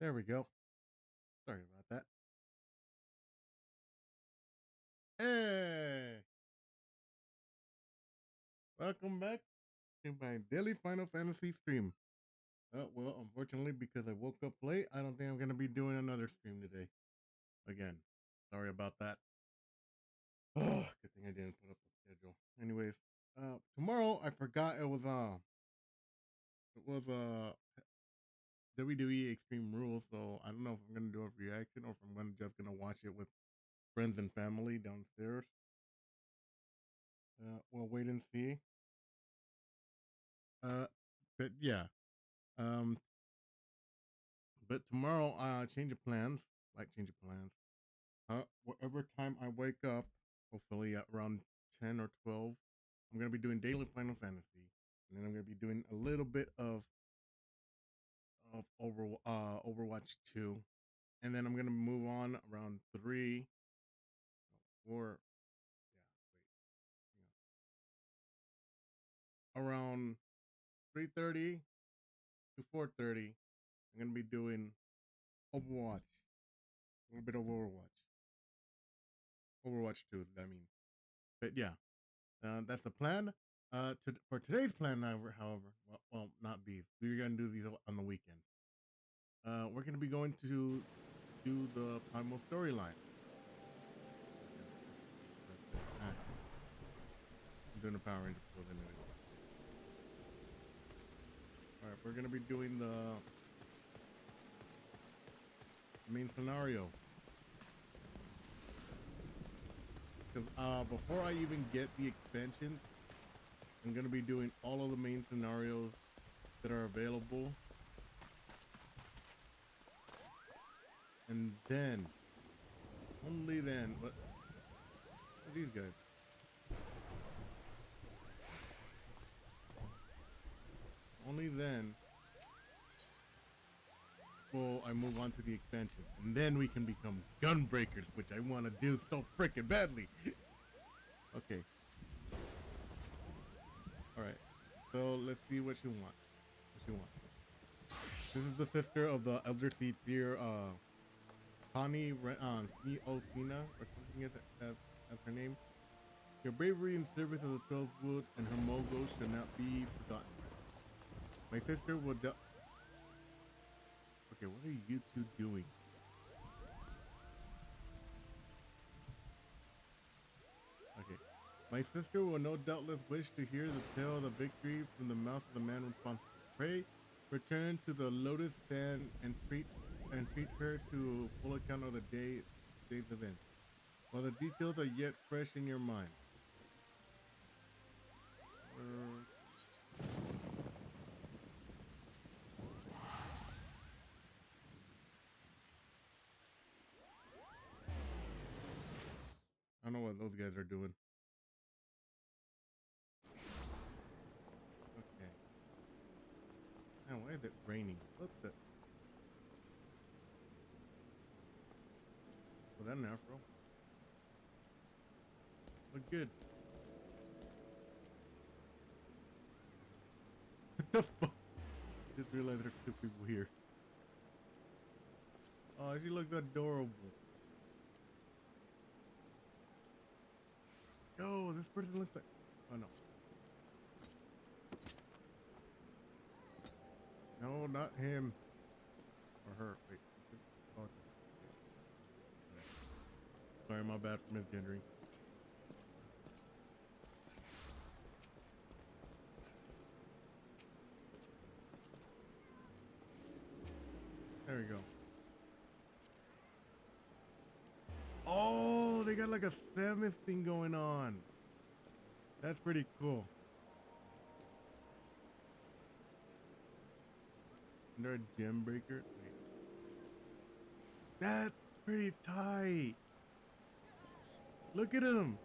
There we go. Sorry about that. Hey, welcome back to my daily Final Fantasy stream. Well, unfortunately, because I woke up late, I don't think I'm going to be doing another stream today. Again, sorry about that. Oh, good thing I didn't put up a schedule. Anyways, tomorrow I forgot it was WWE Extreme Rules, so I don't know if I'm going to do a reaction or if I'm just going to watch it with friends and family downstairs. We'll wait and see. Uh, but yeah. Um, But tomorrow, change of plans. Like change of plans. Whatever time I wake up, hopefully at around 10 or 12, I'm gonna be doing daily Final Fantasy, and then I'm gonna be doing a little bit of Overwatch 2, and then I'm gonna move on around 3, no, 4. Yeah, wait, hang on. Around 3:30 to 4:30, I'm gonna be doing Overwatch, a little bit of Overwatch 2. I mean, but yeah. That's the plan. For today's plan, however, well, not these. We're gonna do these on the weekend. We're gonna be going to do the primal storyline. I'm doing the Power Ranger build anyway. All right, we're gonna be doing the main scenario. Because before I even get the expansions, I'm gonna be doing all of the main scenarios that are available, and then only then. What are these guys? Only then will I move on to the expansion, and then we can become gunbreakers, which I want to do so freaking badly. Okay. All right. So let's see what she wants. What she wants. This is the sister of the Elder Seer, Connie Cena or something as her name. Your bravery in service of the Twelve Wood and her mogul should not be forgotten. My sister will. Okay, what are you two doing? Okay. My sister will no doubtless wish to hear the tale of the victory from the mouth of the man responsible. Pray, return to the Lotus Stand and treat her to full account of the day's event, while the details are yet fresh in your mind. Uh, I don't know what those guys are doing. Okay. Man, why is it raining? What the? Was that an afro? Look good. What the fuck? Just realized there's two people here. Oh, she looks adorable. Yo, this person looks like. Oh no. No, not him. Or her. Wait. Oh, okay. Sorry, my bad for misgendering. There we go. Oh, they got like a Samus thing going on. That's pretty cool. And they're a gem breaker. Wait. That's pretty tight. Look at him.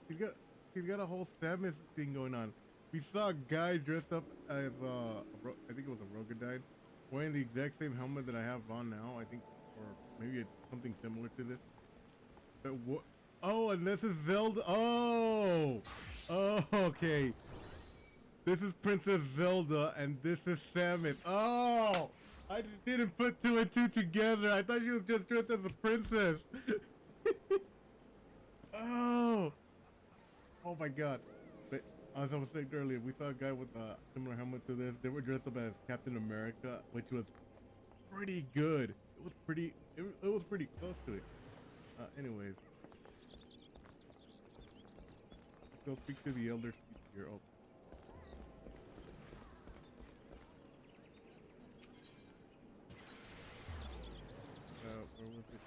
He's got he's got a whole Samus thing going on. We saw a guy dressed up as I think it was a Rogadine, wearing the exact same helmet that I have on now. I think, or maybe it's something similar to this. But what? Oh, and this is Zelda. Oh, okay. This is Princess Zelda, and this is Samus. Oh, I didn't put two and two together. I thought she was just dressed as a princess. Oh, oh my god. But as I was saying earlier, we saw a guy with a similar helmet to this. They were dressed up as Captain America, which was pretty good. It was pretty close to it. Anyways, let's go speak to the elder here. Oh, where was it?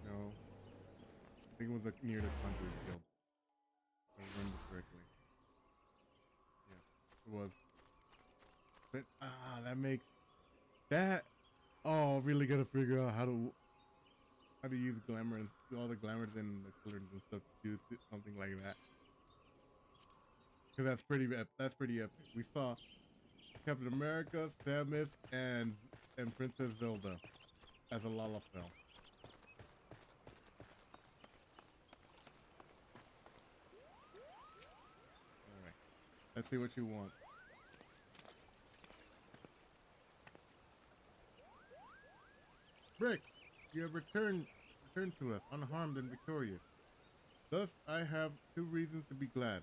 No, I think it was like near the Conjuring Guild. If I remember correctly. Yeah, it was. But that makes that. Oh, really gotta figure out how to use glamour and all the glamours and the colors and stuff to do something like that. Cause that's pretty epic. We saw Captain America, Samus, and Princess Zelda as a Lalafell. All right, let's see what you want. Brick, you have returned to us unharmed and victorious. Thus, I have two reasons to be glad.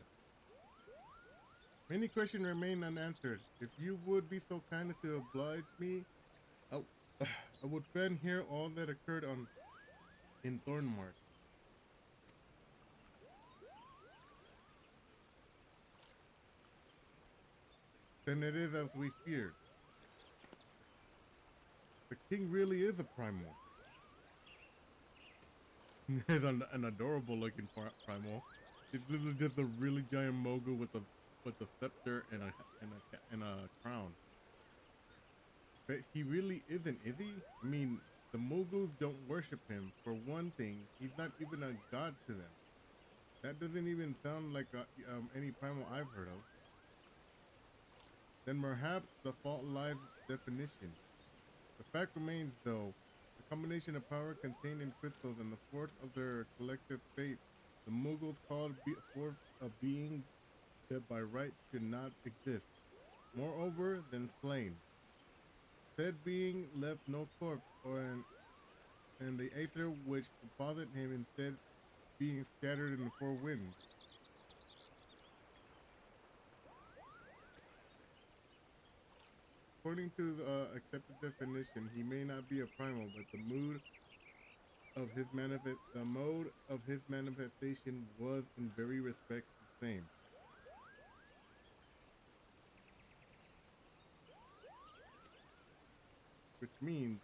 Many questions remain unanswered. If you would be so kind as to oblige me, I, I would fan here all that occurred in Thornmark. Then it is as we feared. The king really is a primal. He's an adorable looking primal. It's literally just a really giant mogul with a scepter and a crown. But he really isn't, is he? I mean, the moguls don't worship him. For one thing, he's not even a god to them. That doesn't even sound like any primal I've heard of. Then perhaps the fault lies in definition. The fact remains, though, the combination of power contained in crystals and the force of their collective fate, the Mughals called forth a being that by right should not exist. Moreover than slain. Said being left no corpse and the aether which composite him instead being scattered in the four winds. According to the accepted definition, he may not be a primal, but the mode of his manifestation was in very respects the same. Which means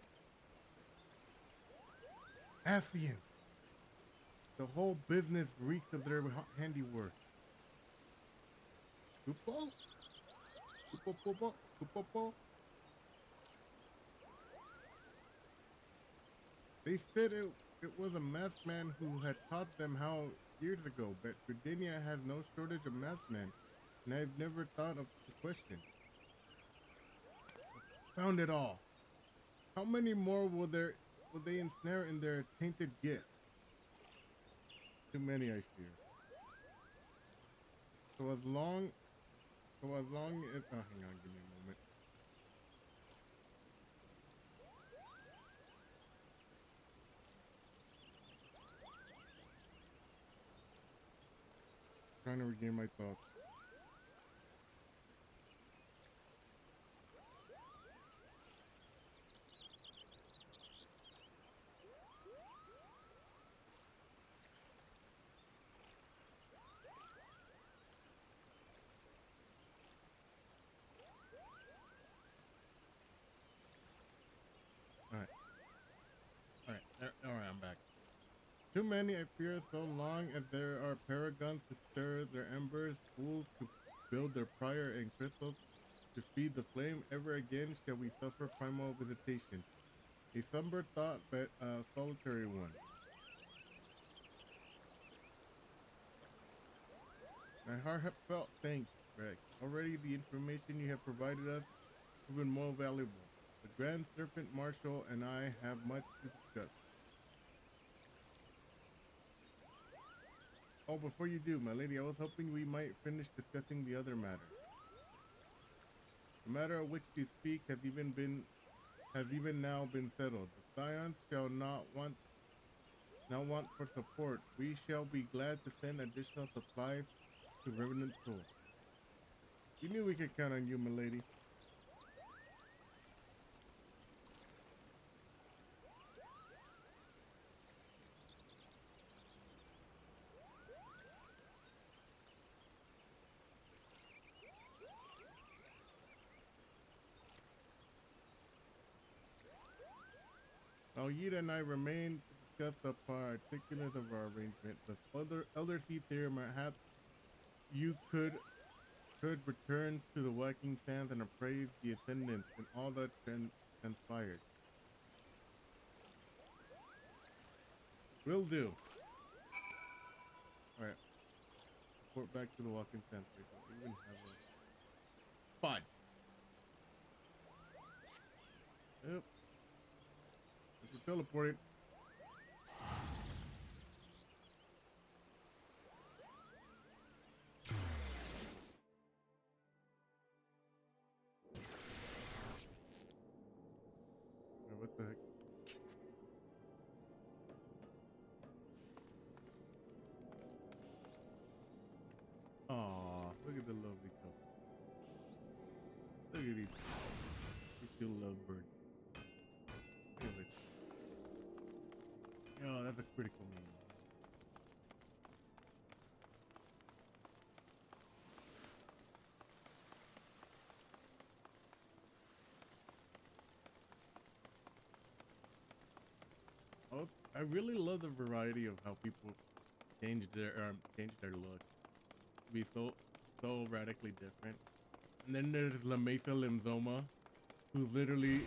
Ascians. The whole business reeks of their handiwork. Supo? Supo? They said it was a masked man who had taught them how years ago, but Virginia has no shortage of masked men, and I've never thought of the question. Found it all. How many more will they ensnare in their tainted gift? Too many, I fear. So as long as hang on, give me a moment. Trying to regain my thoughts. Alright. Alright, I'm back. Too many, I fear, so long as there are paragons to stir their embers, fools to build their pyre and crystals to feed the flame, ever again shall we suffer primal visitation. A somber thought, but a solitary one. My heartfelt thanks, Greg. Already the information you have provided us has been more valuable. The Grand Serpent Marshal and I have much to discuss. Oh, before you do, my lady, I was hoping we might finish discussing the other matter. The matter of which you speak has even now been settled. The scions shall not want for support. We shall be glad to send additional supplies to Revenant Soul. We knew we could count on you, my lady. While Yida and I remain to discuss the particulars of our arrangement, the Elder Seeds here, perhaps you could return to the Walking Sands and appraise the ascendants and all that transpired. Will do. All right. Report back to the Walking Sands. We don't even have a fine. Yep. We're teleporting. What the heck? Aw, look at the lovely couple. Look at these two lovebirds. Look at it. Oh, that's a critical moment. Oh, I really love the variety of how people change their look to be so radically different. And then there's La Mesa Limzoma, who literally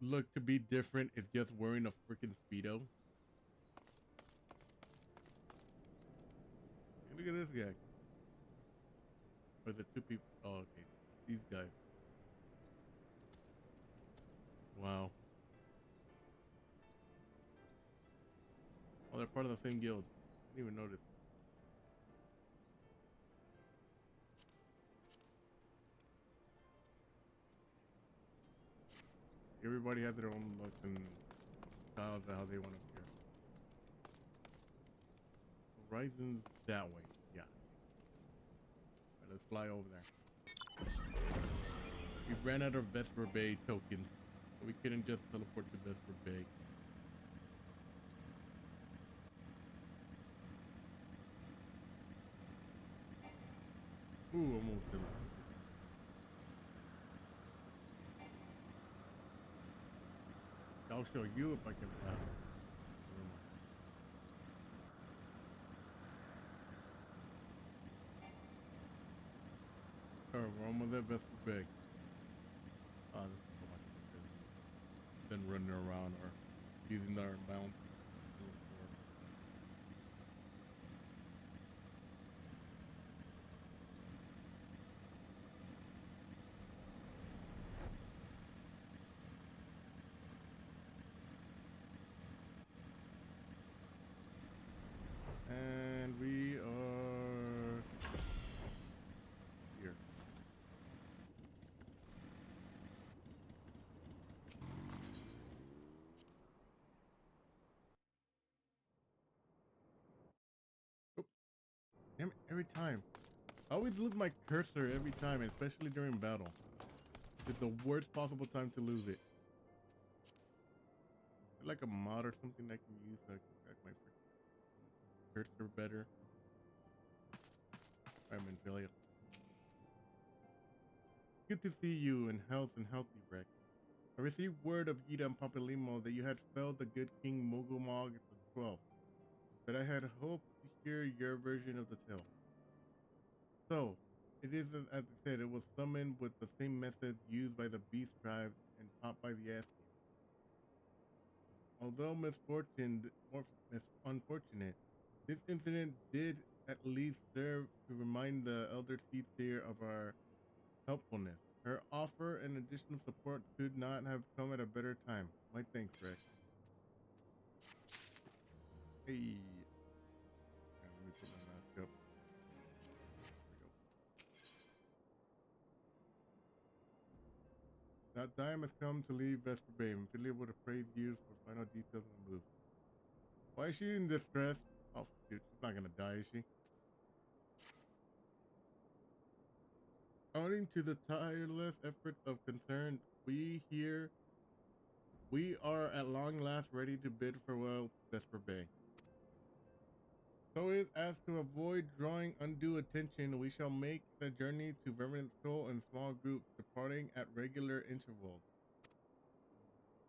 look to be different is just wearing a freaking speedo. Hey, look at this guy. Or is it two people? Oh, okay. These guys. Wow. Oh, they're part of the same guild. Didn't even notice. Everybody has their own looks and styles of how they want to appear. Horizon's that way. Yeah. Alright, let's fly over there. We ran out of Vesper Bay tokens, so we couldn't just teleport to Vesper Bay. Ooh, almost did it. I'll show you if I can fly. Alright, we're almost at Vesper Bay. This is so much easier than running around or using our mount. And we are here. Oh, damn it, every time. I always lose my cursor every time, especially during battle. It's the worst possible time to lose it. Like a mod or something I can use so I can track my cursor better. I'm in failure. Good to see you in health and healthy, Rex. I received word of Yida and Pampalimo that you had felled the good King Mogulmog the 12th, but I had hoped to hear your version of the tale. So, it is as I said, it was summoned with the same method used by the beast tribes and taught by the Askians. Although unfortunate, this incident did at least serve to remind the Elder Seer of our helpfulness. Her offer and additional support could not have come at a better time. My thanks, Rex. Hey. Let me put my mask up. time has come to leave Vesper Bay. I'm feeling able to praise you for final details of the move. Why is she in distress? Oh, dude, she's not gonna die, is she? Owing to the tireless efforts of concerned, we are at long last ready to bid farewell Vesper Bay. So as to avoid drawing undue attention, we shall make the journey to Verminant Skull in small groups, departing at regular intervals.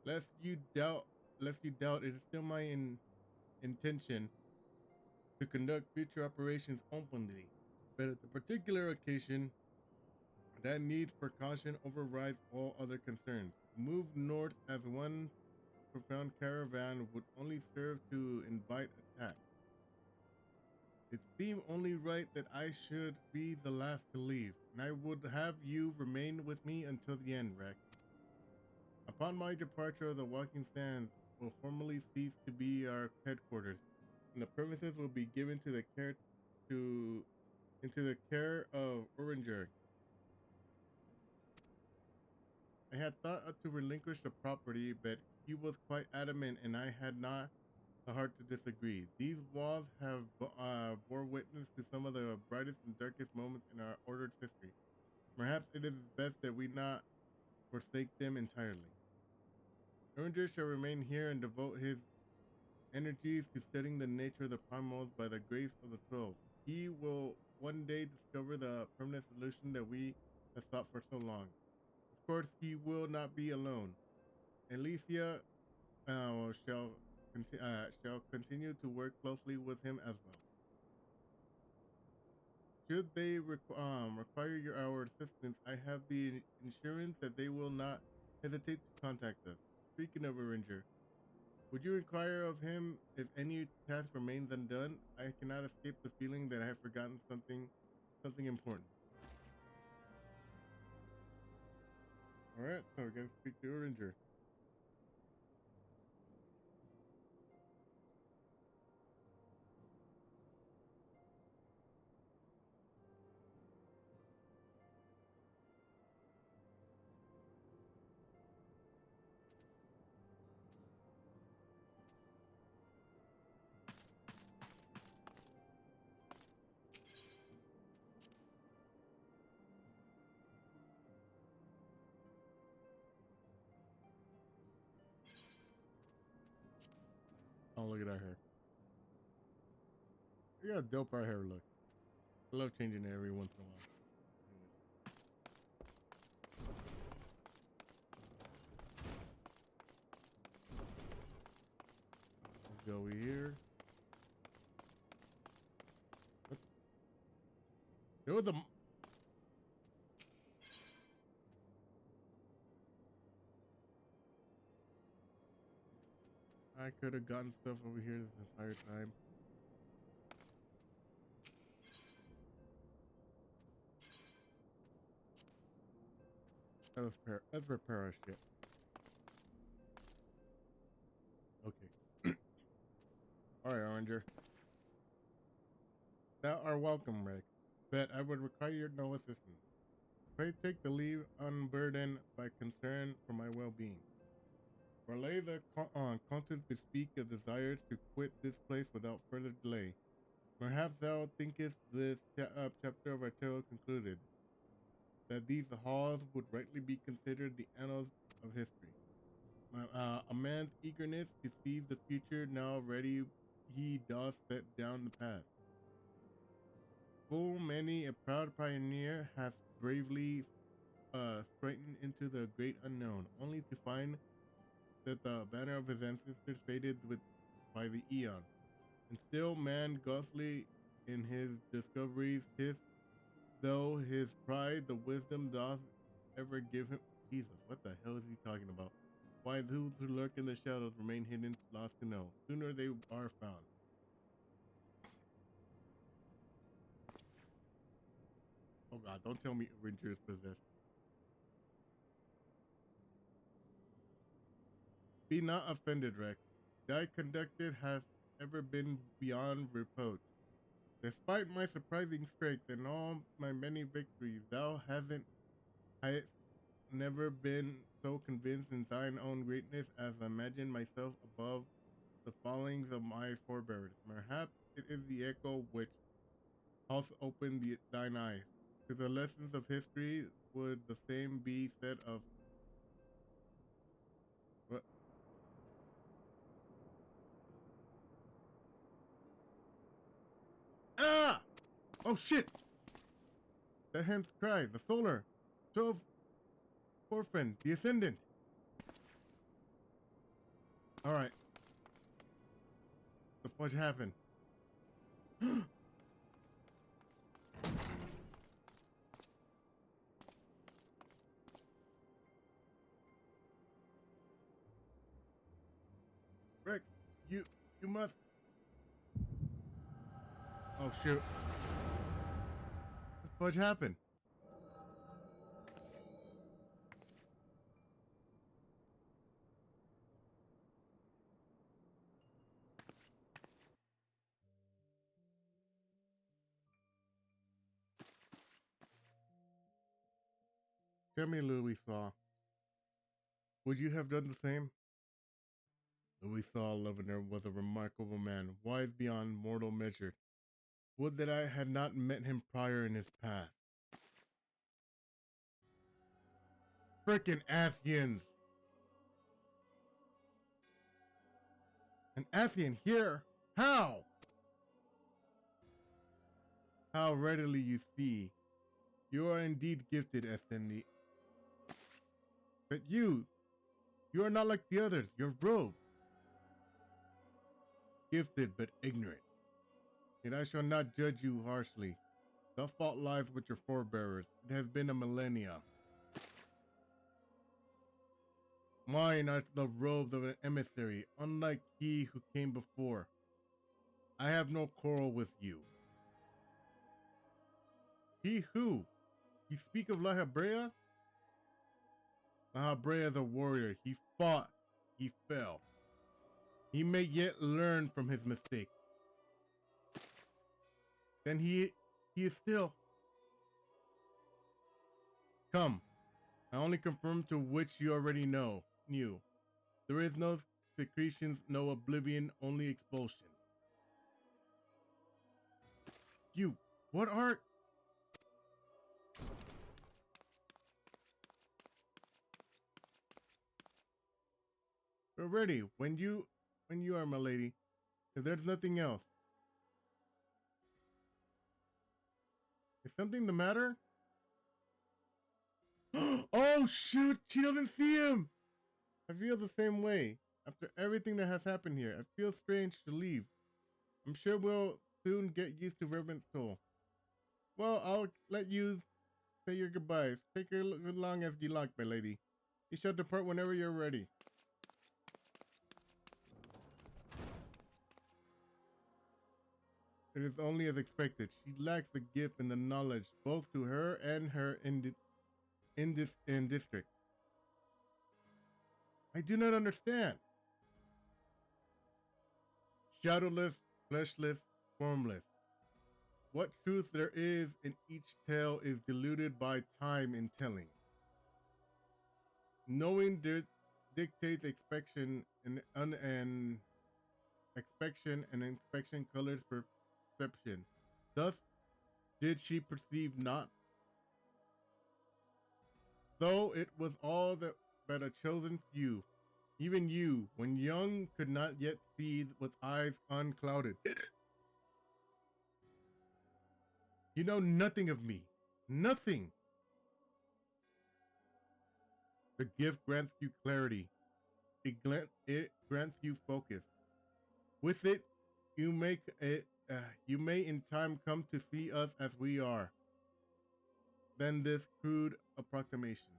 Lest you doubt, it is still my intention to conduct future operations openly. But at the particular occasion, that need for caution overrides all other concerns. Move north as one profound caravan would only serve to invite attack. It seemed only right that I should be the last to leave, and I would have you remain with me until the end, Rex. Upon my departure, the Walking Sands will formally cease to be our headquarters, and the premises will be given to the care to into the care of Uringer. I had thought to relinquish the property, but he was quite adamant, and I had not the heart to disagree. These walls have bore witness to some of the brightest and darkest moments in our ordered history. Perhaps it is best that we not forsake them entirely. Uringer shall remain here and devote his energies to studying the nature of the primals by the grace of the 12. He will one day discover the permanent solution that we have sought for so long. Of course, he will not be alone. Alicia shall continue to work closely with him as well. Should they require our assistance, I have the assurance that they will not hesitate to contact us. Speaking of Aringer, would you inquire of him if any task remains undone? I cannot escape the feeling that I have forgotten something important. All right, so we're gonna speak to Aringer. Oh, look at that hair. You got a dope our hair look. I love changing it every once in a while. Let's go over here. What? There was a... I could have gotten stuff over here this entire time. Let's repair our shit. Okay. Alright, Oranger. Thou art welcome, Rick. But I would require no assistance. Pray take the leave unburdened by concern for my well-being. Relay the conscience bespeak a desire to quit this place without further delay. Perhaps thou thinkest this chapter of our tale concluded, that these halls would rightly be considered the annals of history. A man's eagerness to seize the future now ready, he does set down the past. Full many a proud pioneer has bravely straightened into the great unknown, only to find that the banner of his ancestors faded by the eon. And still man ghostly in his discoveries hissed, though his pride the wisdom doth ever give him. Jesus, what the hell is he talking about? Why those who lurk in the shadows remain hidden, lost to know. Sooner they are found. Oh God, don't tell me Ranger is possessed. Be not offended, Rex. Thy conducted has ever been beyond reproach. Despite my surprising strength and all my many victories, thou hast never been so convinced in thine own greatness as I imagine myself above the fallings of my forebears. Perhaps it is the echo which also opened thine eyes. To the lessons of history would the same be said of what? Ah! Oh shit! That hence cry, the solar, 12 orphan, the ascendant. Alright, what happened? Rex, you must. Oh shoot! What happened? Tell me, Louisa, would you have done the same? Louisa Lavender was a remarkable man, wise beyond mortal measure. Would that I had not met him prior in his past. Frickin' Asians! An Asian here? How? How readily you see. You are indeed gifted, Ascendi. But you are not like the others. You're robed. Gifted but ignorant. Yet I shall not judge you harshly. The fault lies with your forebears. It has been a millennia. Mine are the robes of an emissary, unlike he who came before. I have no quarrel with you. He who? You speak of Lahabrea? Lahabrea is a warrior. He fought. He fell. He may yet learn from his mistake. Then he is still. Come. I only confirm to which you already knew. There is no secretions, no oblivion, only expulsion. You, what art? We're ready when you are, my lady. If there's nothing else. Is something the matter? Oh shoot, she doesn't see him! I feel the same way. After everything that has happened here, I feel strange to leave. I'm sure we'll soon get used to Reverend Soul. Well, I'll let you say your goodbyes. Take as long as you like, my lady. You shall depart whenever you're ready. It is only as expected. She lacks the gift and the knowledge, both to her and her in district. I do not understand. Shadowless, fleshless, formless. What truth there is in each tale is diluted by time in telling. Knowing dictates expectation and inspection colors perception. Thus did she perceive not. Though it was all that but a chosen few, even you, when young, could not yet see with eyes unclouded. You know nothing of me. Nothing. The gift grants you clarity. It grants you focus. With it, you may in time come to see us as we are. Then this crude approximation.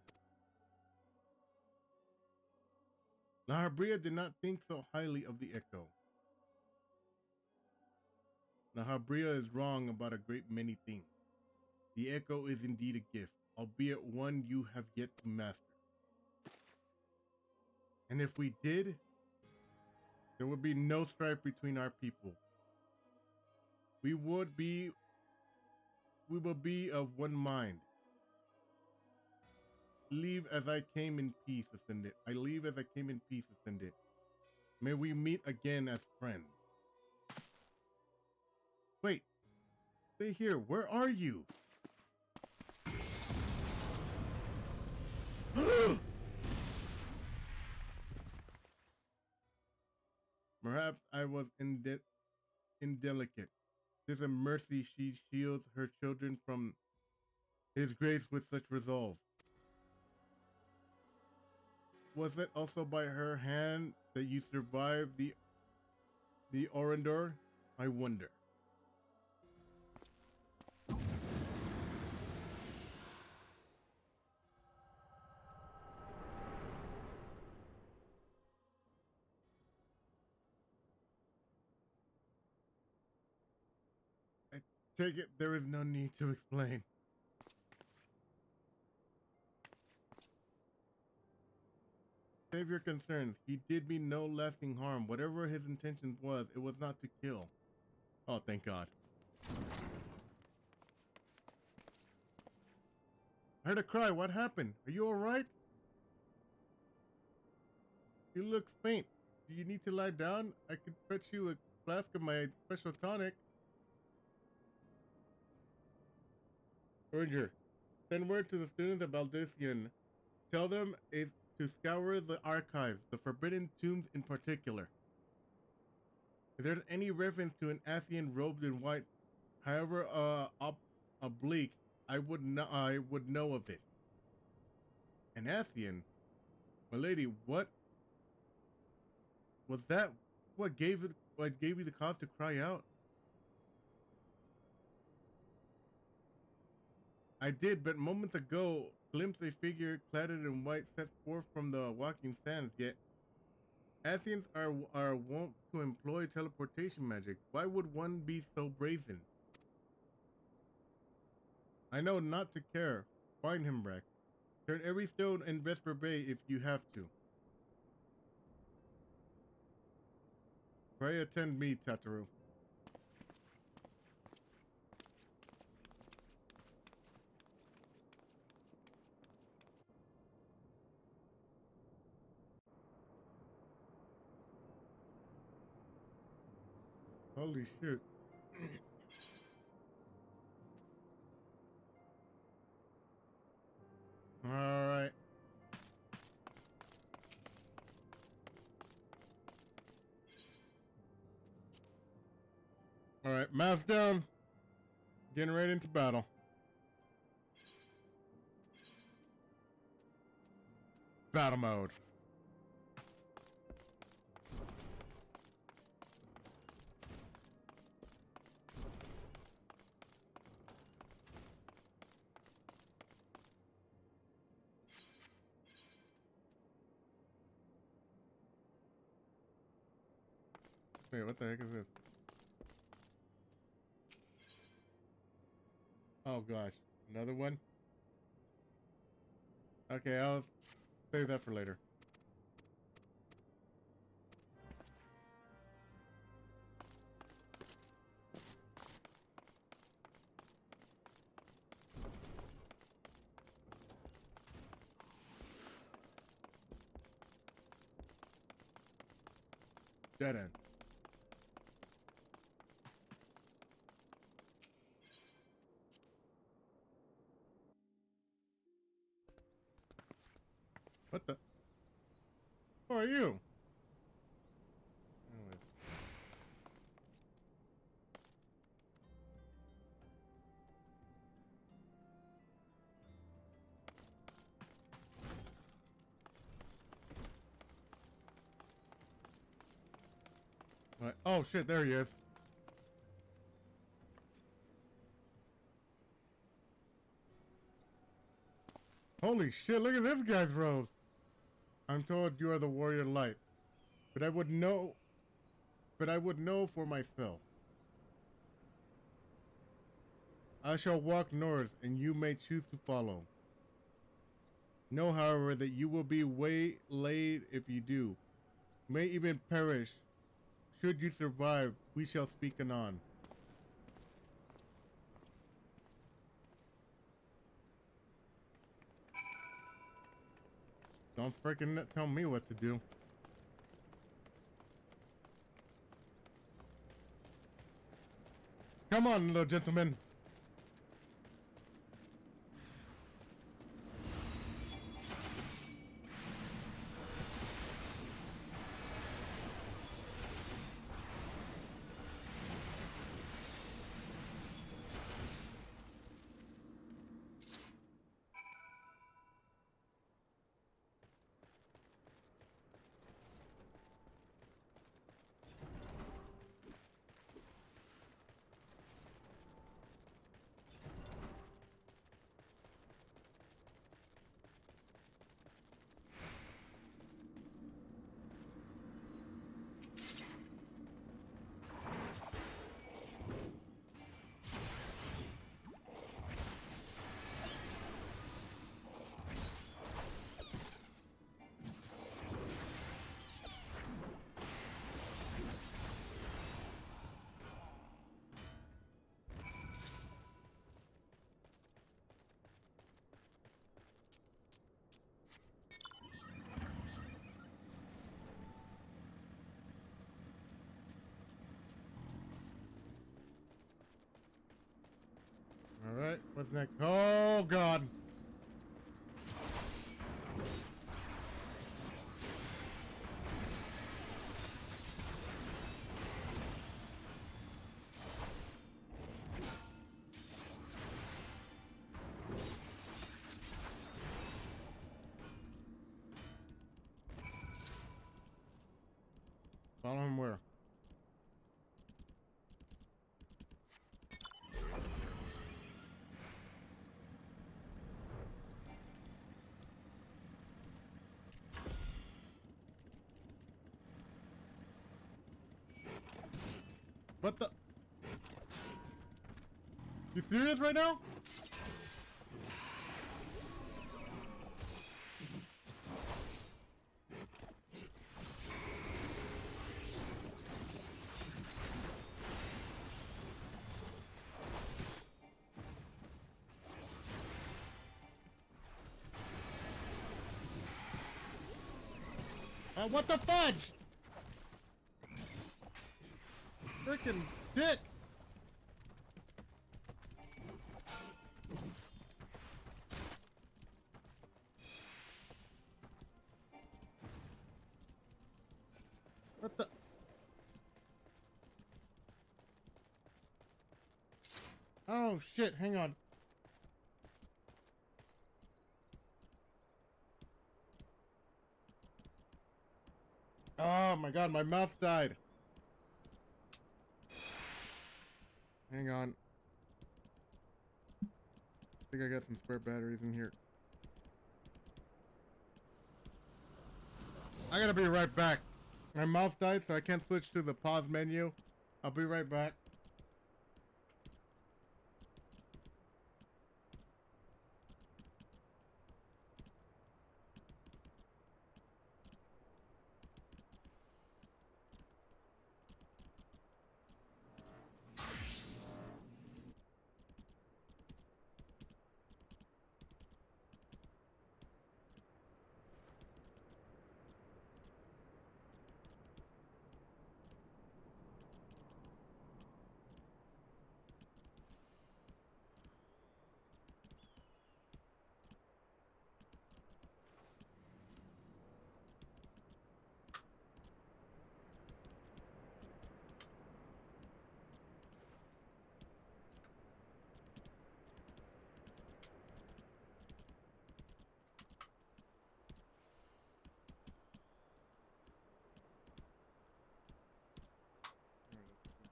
Lahabrea did not think so highly of the echo. Lahabrea is wrong about a great many things. The echo is indeed a gift, albeit one you have yet to master. And if we did, there would be no strife between our people. We will be of one mind. leave as I came in peace, Ascendant. I leave as I came in peace, Ascendant. May we meet again as friends. Wait, stay here. Where are you? Perhaps I was indelicate. 'Tis a mercy she shields her children from his grace with such resolve. Was it also by her hand that you survived the Orendor? I wonder. I take it there is no need to explain. Save your concerns. He did me no lasting harm. Whatever his intentions was, it was not to kill. Oh, thank God. I heard a cry. What happened? Are you alright? You look faint. Do you need to lie down? I could fetch you a flask of my special tonic. Ranger, send word to the students of Balducian. Tell them is to scour the archives, the forbidden tombs in particular. If there's any reference to an Asian robed in white, however oblique, I would know of it. An Asian? My lady, what was that? What gave you the cause to cry out? I did, but moments ago, glimpsed a figure clad in white set forth from the walking sands, yet Asians are wont to employ teleportation magic. Why would one be so brazen? I know not to care. Find him, Rex. Turn every stone in Vesper Bay if you have to. Pray attend me, Tataru. Holy shit. Alright. Alright, mask down. Getting right into battle. Battle mode. Wait, what the heck is this? Oh gosh, another one? Okay, I'll save that for later. Dead end. What the? Who are you? Anyways. What? Oh shit, there he is. Holy shit, look at this guy's robes. I'm told you are the warrior light, but I would know for myself. I shall walk north and you may choose to follow. Know, however, that you will be waylaid if you do. May even perish. Should you survive, we shall speak anon. Don't freaking tell me what to do. Come on, little gentleman. All right, what's next? Oh God! Follow him where? What the? You serious right now? What the fudge? Freaking dick! What the? Oh shit, hang on. Oh my God, my mouse died. Hang on. I think I got some spare batteries in here. I gotta be right back. My mouse died, so I can't switch to the pause menu. I'll be right back.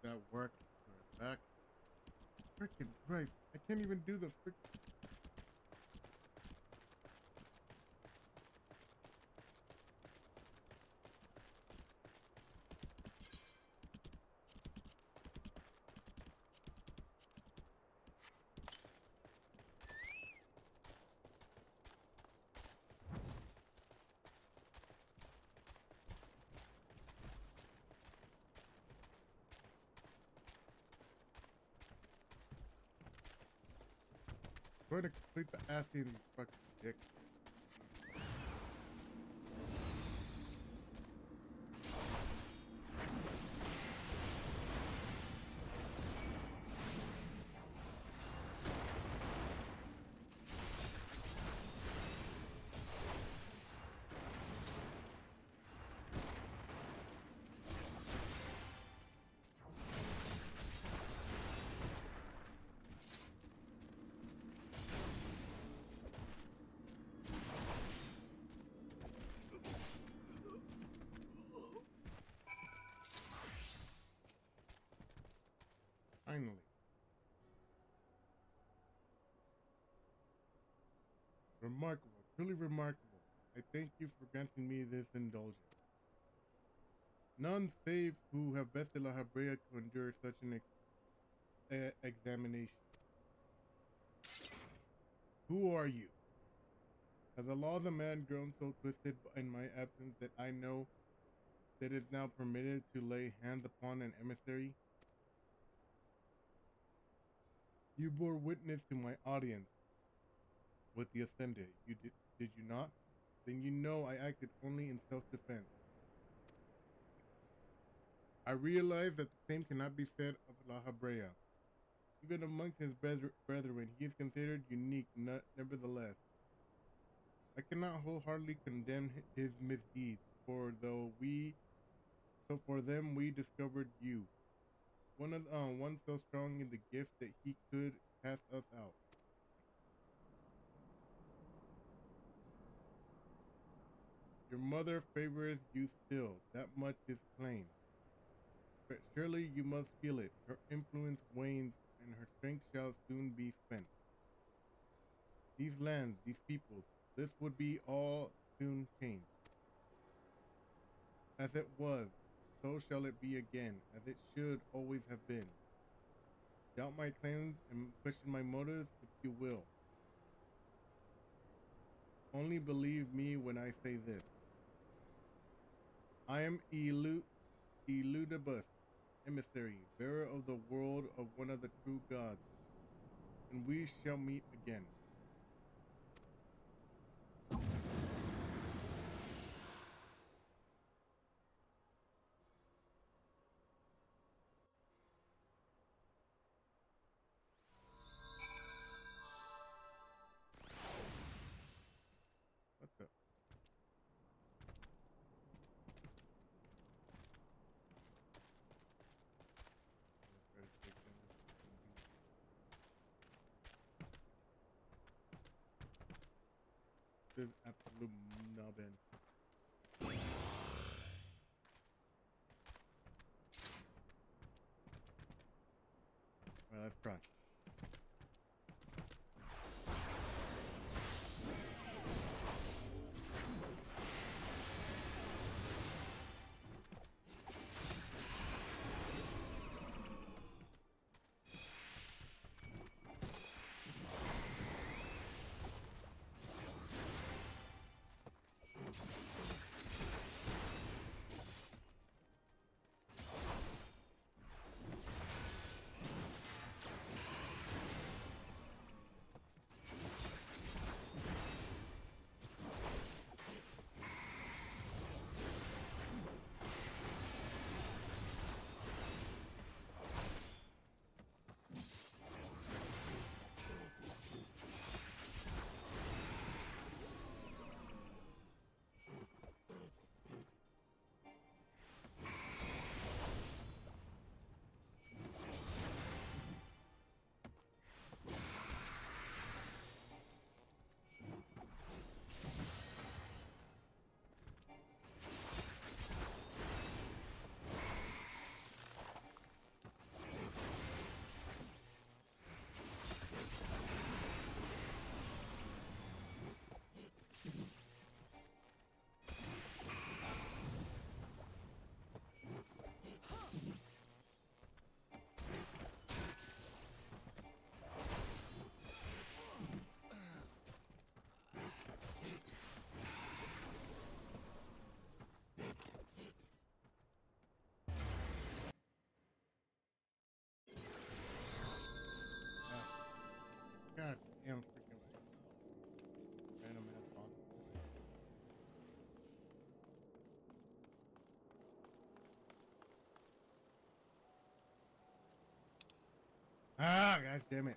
That work. Right back. Freaking Christ. I can't even do the frick. Going to complete the ass eating fucking dick. Finally. Remarkable, truly remarkable. I thank you for granting me this indulgence. None save who have bested La Habrea to endure such an examination. Who are you? Has the law of the man grown so twisted in my absence that I know that it is now permitted to lay hands upon an emissary? You bore witness to my audience with the offended. Did you not? Then you know I acted only in self-defense. I realize that the same cannot be said of La Habrea. Even amongst his brethren, he is considered unique, nevertheless. I cannot wholeheartedly condemn his misdeeds, for them we discovered you. One so strong in the gift that he could cast us out. Your mother favors you still, that much is plain. But surely you must feel it. Her influence wanes, and her strength shall soon be spent. These lands, these peoples, this would be all soon changed. As it was, so shall it be again, as it should always have been. Doubt my claims and question my motives if you will. Only believe me when I say this. I am Eludibus, emissary, bearer of the world of one of the true gods, and we shall meet again. What the? This is absolute nubbin. Well, let's try. God damn freaking random ass boss. Ah, gosh damn it.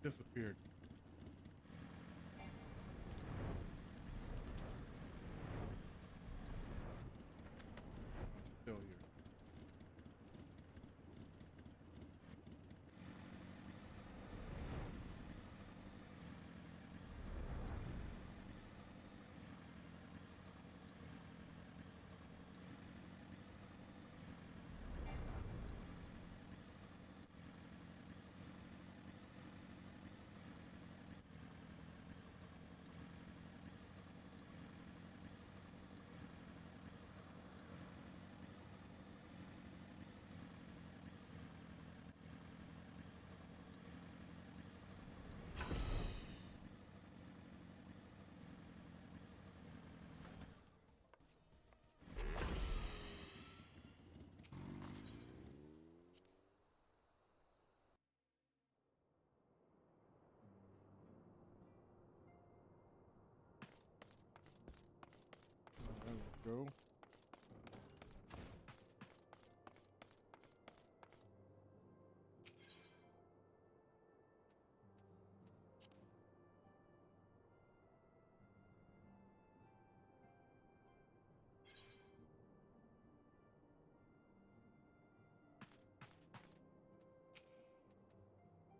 disappeared. Still here. There we go.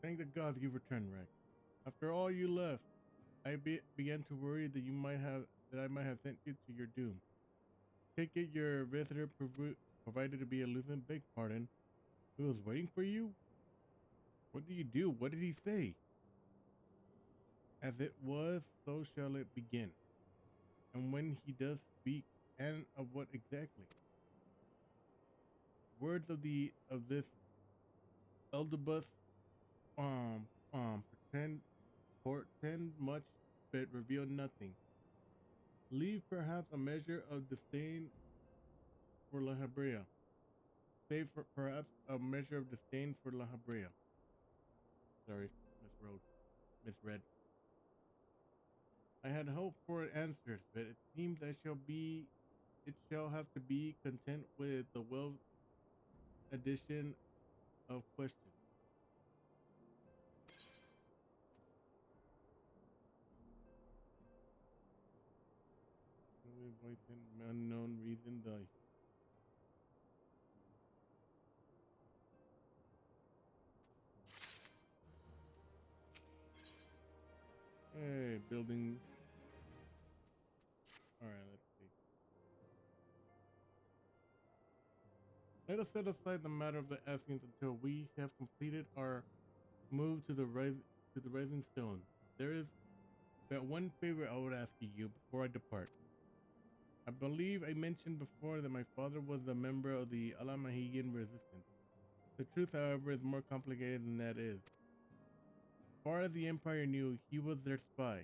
Thank the gods you returned, Rex. After all you left, began to worry that I might have sent you to your doom. Take it your visitor provided to be elusive. Beg pardon. Who was waiting for you? What did you do? What did he say? As it was, so shall it begin. And when he does speak, and of what exactly? Words of this Eldebus pretend portend much, but reveal nothing. Leave perhaps a measure of disdain for La Habrea. Save for perhaps a measure of disdain for La Habrea. Sorry, misread. I had hoped for answers, but it seems it shall have to be content with the well addition of questions. Voice in unknown reason die. Hey, building. Alright, let's see. Let us set aside the matter of the Essenes until we have completed our move to the rising stone. There is but one favor I would ask you before I depart. I believe I mentioned before that my father was a member of the Alamahigan resistance. The truth, however, is more complicated than that is. As far as the Empire knew, he was their spy.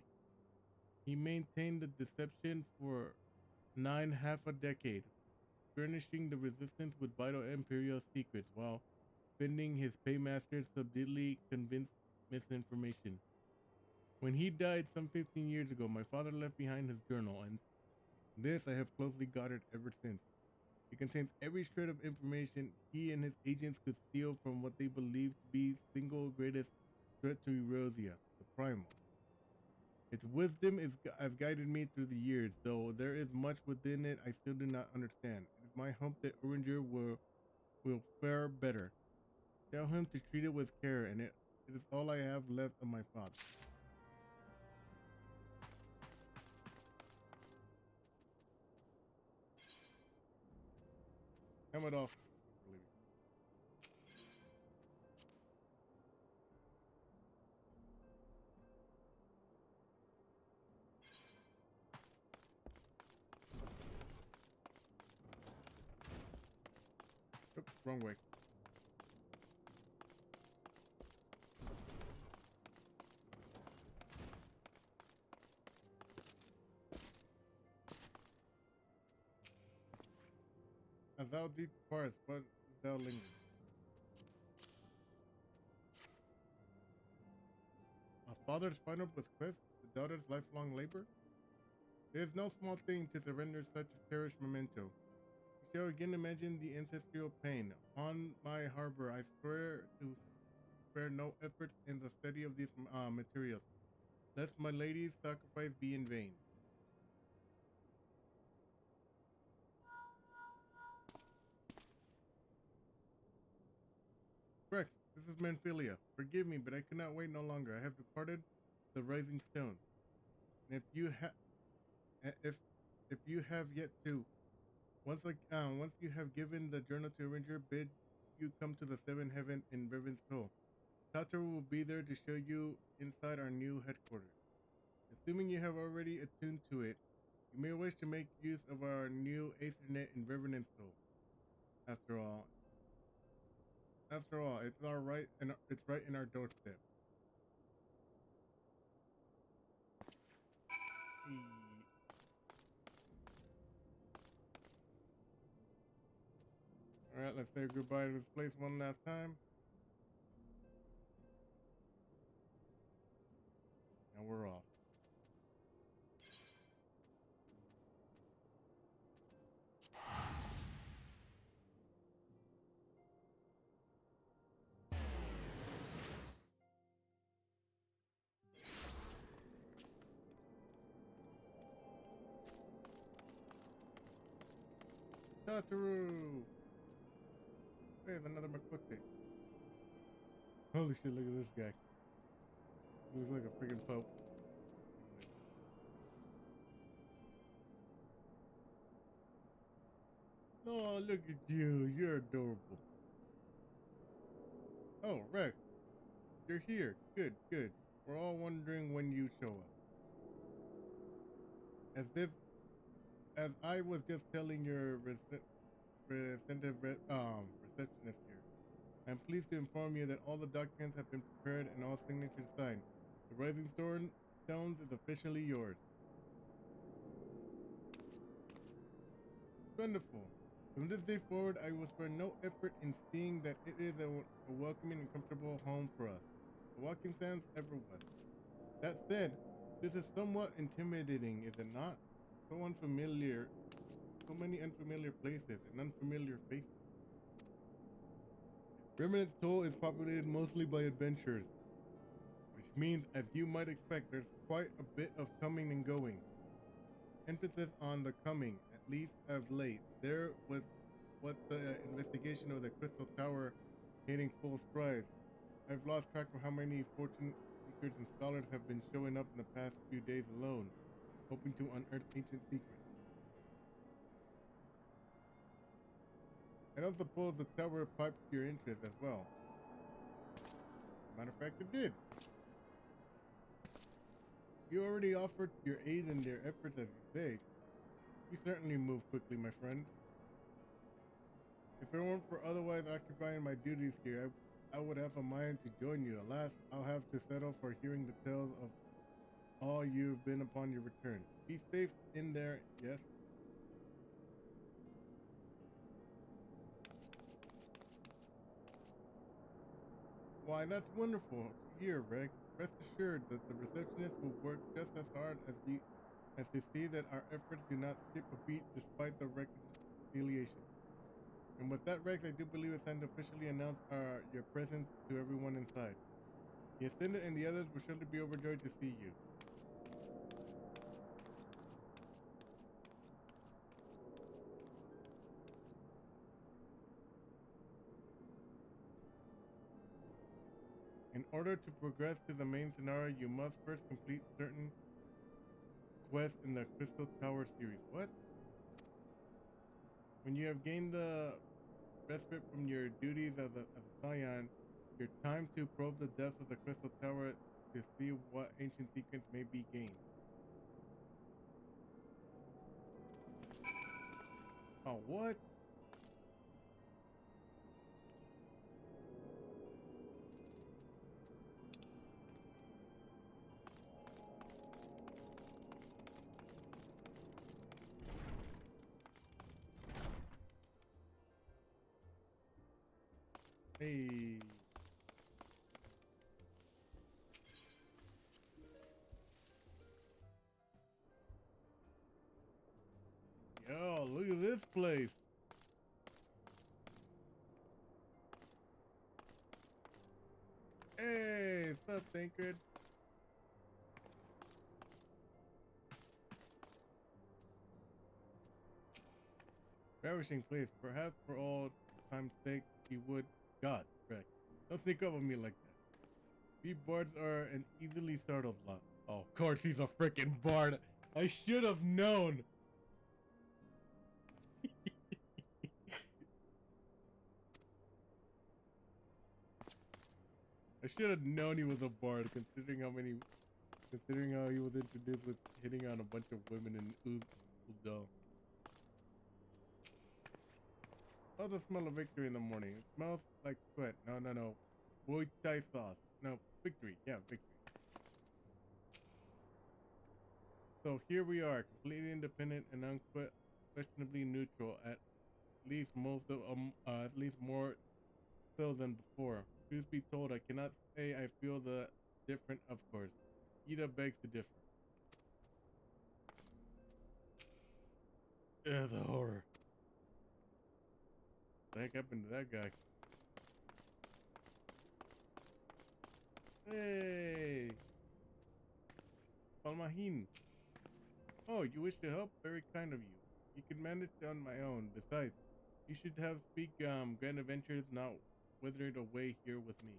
He maintained the deception for half a decade, furnishing the resistance with vital Imperial secrets while spending his paymasters subtly convinced misinformation. When he died some 15 years ago, my father left behind his journal, and this I have closely guarded ever since. It contains every shred of information he and his agents could steal from what they believed to be single greatest threat to Erosia, the Primal. Its wisdom has guided me through the years, though there is much within it I still do not understand. It is my hope that Uringer will fare better. Tell him to treat it with care, and it is all I have left of my father. Helmet off. Oops, wrong way. As thou departs, but thou lingers. A father's final bequest, the daughter's lifelong labor? It is no small thing to surrender such a cherished memento. You shall again imagine the ancestral pain. Upon my harbor, I swear to spare no effort in the study of these materials, lest my lady's sacrifice be in vain. Rex, this is Manphilia. Forgive me, but I cannot wait no longer. I have departed the Rising Stone, and if you have yet to, once you have given the journal to Ranger, bid you come to the Seven Heaven in Riven's Toll. Tataru will be there to show you inside our new headquarters. Assuming you have already attuned to it, you may wish to make use of our new Aethernet in Riven's Toll. After all, it's our right and it's right in our doorstep. All right, let's say goodbye to this place one last time. And we're off. Tataru! There's another McQuick. Holy shit, look at this guy. He looks like a freaking pope. Oh, look at you. You're adorable. Oh, Rex. You're here. Good, good. We're all wondering when you show up. As I was just telling your receptionist here, I'm pleased to inform you that all the documents have been prepared and all signatures signed. The Rising Stones is officially yours. Wonderful. From this day forward, I will spare no effort in seeing that it is a welcoming and comfortable home for us. The Walking Sands ever was. That said, this is somewhat intimidating, is it not? So unfamiliar, so many unfamiliar places and unfamiliar faces. Remnant's Toll is populated mostly by adventurers, which means, as you might expect, there's quite a bit of coming and going. Emphasis on the coming, at least of late. There was what the investigation of the Crystal Tower hitting full strides. I've lost track of how many fortune seekers and scholars have been showing up in the past few days alone, hoping to unearth ancient secrets. I don't suppose the tower piped your interest as well. Matter of fact, it did. You already offered your aid in their efforts, as you say. You certainly move quickly, my friend. If it weren't for otherwise occupying my duties here, I would have a mind to join you. Alas, I'll have to settle for hearing the tales of all you've been upon your return. Be safe in there, yes? Why, that's wonderful to hear, Rex. Rest assured that the receptionist will work just as hard as to see that our efforts do not skip a beat despite the reconciliation. And with that, Rex, I do believe it's time to officially announce your presence to everyone inside. The Ascendant and the others will surely be overjoyed to see you. In order to progress to the main scenario, you must first complete certain quests in the Crystal Tower series. What? When you have gained the respite from your duties as a scion, your time to probe the depths of the Crystal Tower to see what ancient secrets may be gained. Oh, what? Hey. Yo, look at this place. up, Tancred? Ravishing place. Perhaps for all time's sake, he would. God, Rex. Don't think up on me like that. We bards are an easily startled lot. Oh, of course he's a freaking bard. I should have known. I should have known he was a bard, considering how he was introduced with hitting on a bunch of women in Uzo. Oh, the smell of victory in the morning. It smells like sweat. No. Boy Thai sauce. No, victory. Yeah, victory. So here we are, completely independent and unquestionably neutral. At least more so than before. Truth be told, I cannot say I feel the different. Of course, Ida begs to differ. The horror. What the heck happened to that guy? Hey, Palmahin. Oh, you wish to help? Very kind of you. You can manage on my own. Besides, you should have speak grand adventures not withered away here with me.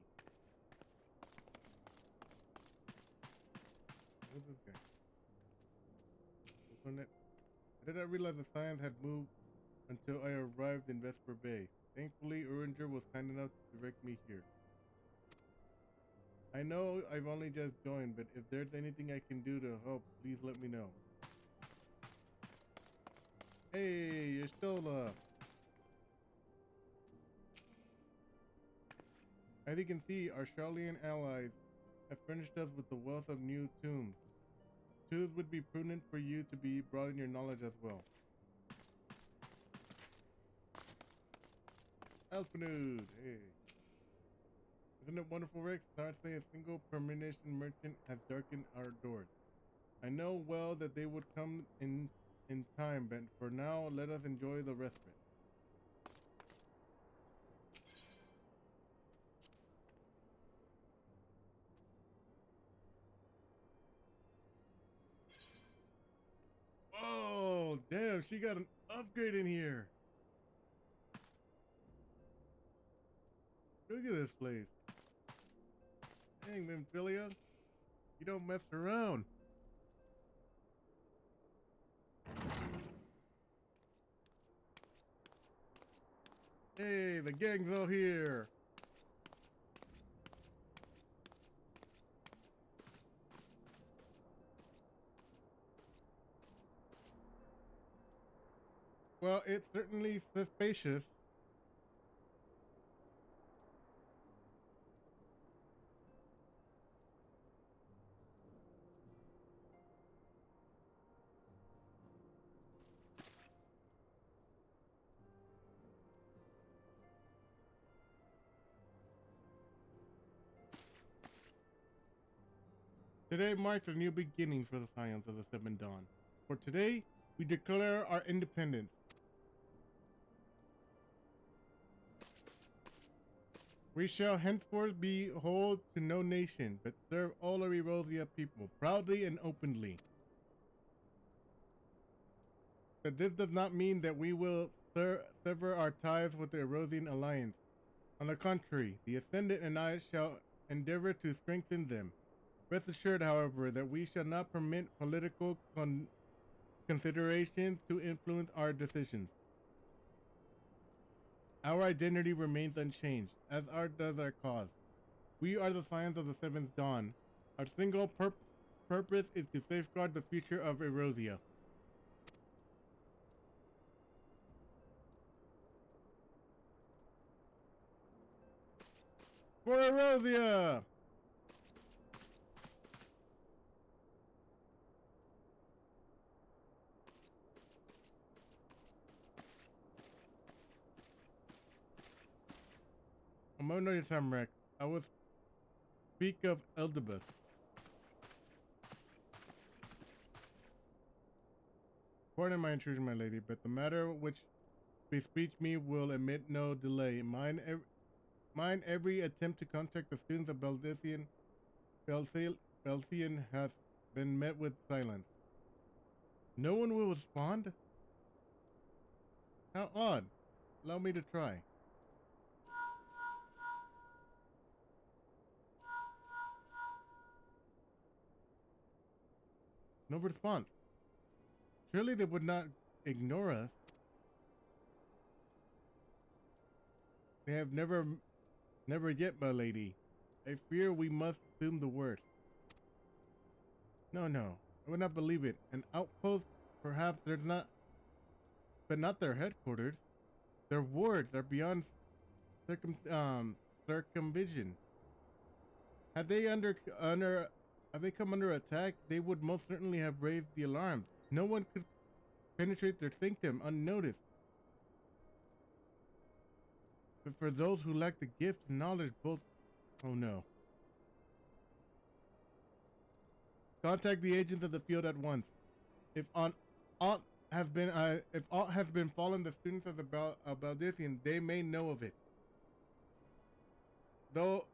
Who's this guy? Open it. I did not realize the signs had moved until I arrived in Vesper Bay. Thankfully, Uringer was kind enough to direct me here. I know I've only just joined, but if there's anything I can do to help, please let me know. Hey, you're still As you can see, our Charlian allies have furnished us with the wealth of new tombs. It would be prudent for you to be broaden your knowledge as well. Alpanud, hey. Isn't it wonderful, Rex? Hardly a single premonition merchant has darkened our doors. I know well that they would come in time, but for now, let us enjoy the respite. Oh, damn, she got an upgrade in here. Look at this place. Dang, Memphilia, you don't mess around. Hey, the gang's all here. Well, it's certainly suspicious. Today marks a new beginning for the Scions of the Seven Dawn. For today, we declare our independence. We shall henceforth be hold to no nation, but serve all of Erosia people, proudly and openly. But this does not mean that we will sever our ties with the Erosian Alliance. On the contrary, the Ascendant and I shall endeavor to strengthen them. Rest assured, however, that we shall not permit political considerations to influence our decisions. Our identity remains unchanged, as does our cause. We are the Scions of the Seventh Dawn. Our single purpose is to safeguard the future of Erosia. For Erosia! A moment of your time, Rex. I will speak of Eldebus. Pardon my intrusion, my lady, but the matter which bespeak me will admit no delay. Mine every attempt to contact the students of Baldician Felsian has been met with silence. No one will respond? How odd. Allow me to try. No response. Surely they would not ignore us. They have never yet, my lady. I fear we must assume the worst. No, I would not believe it. An outpost, perhaps there's not, but not their headquarters. Their wards are beyond circumvision. Had they have they come under attack, they would most certainly have raised the alarm. No one could penetrate their sanctum unnoticed. But for those who lack the gift and knowledge, both... Oh no. Contact the agents of the field at once. If aught has been fallen the students of the Baldician, they may know of it. Though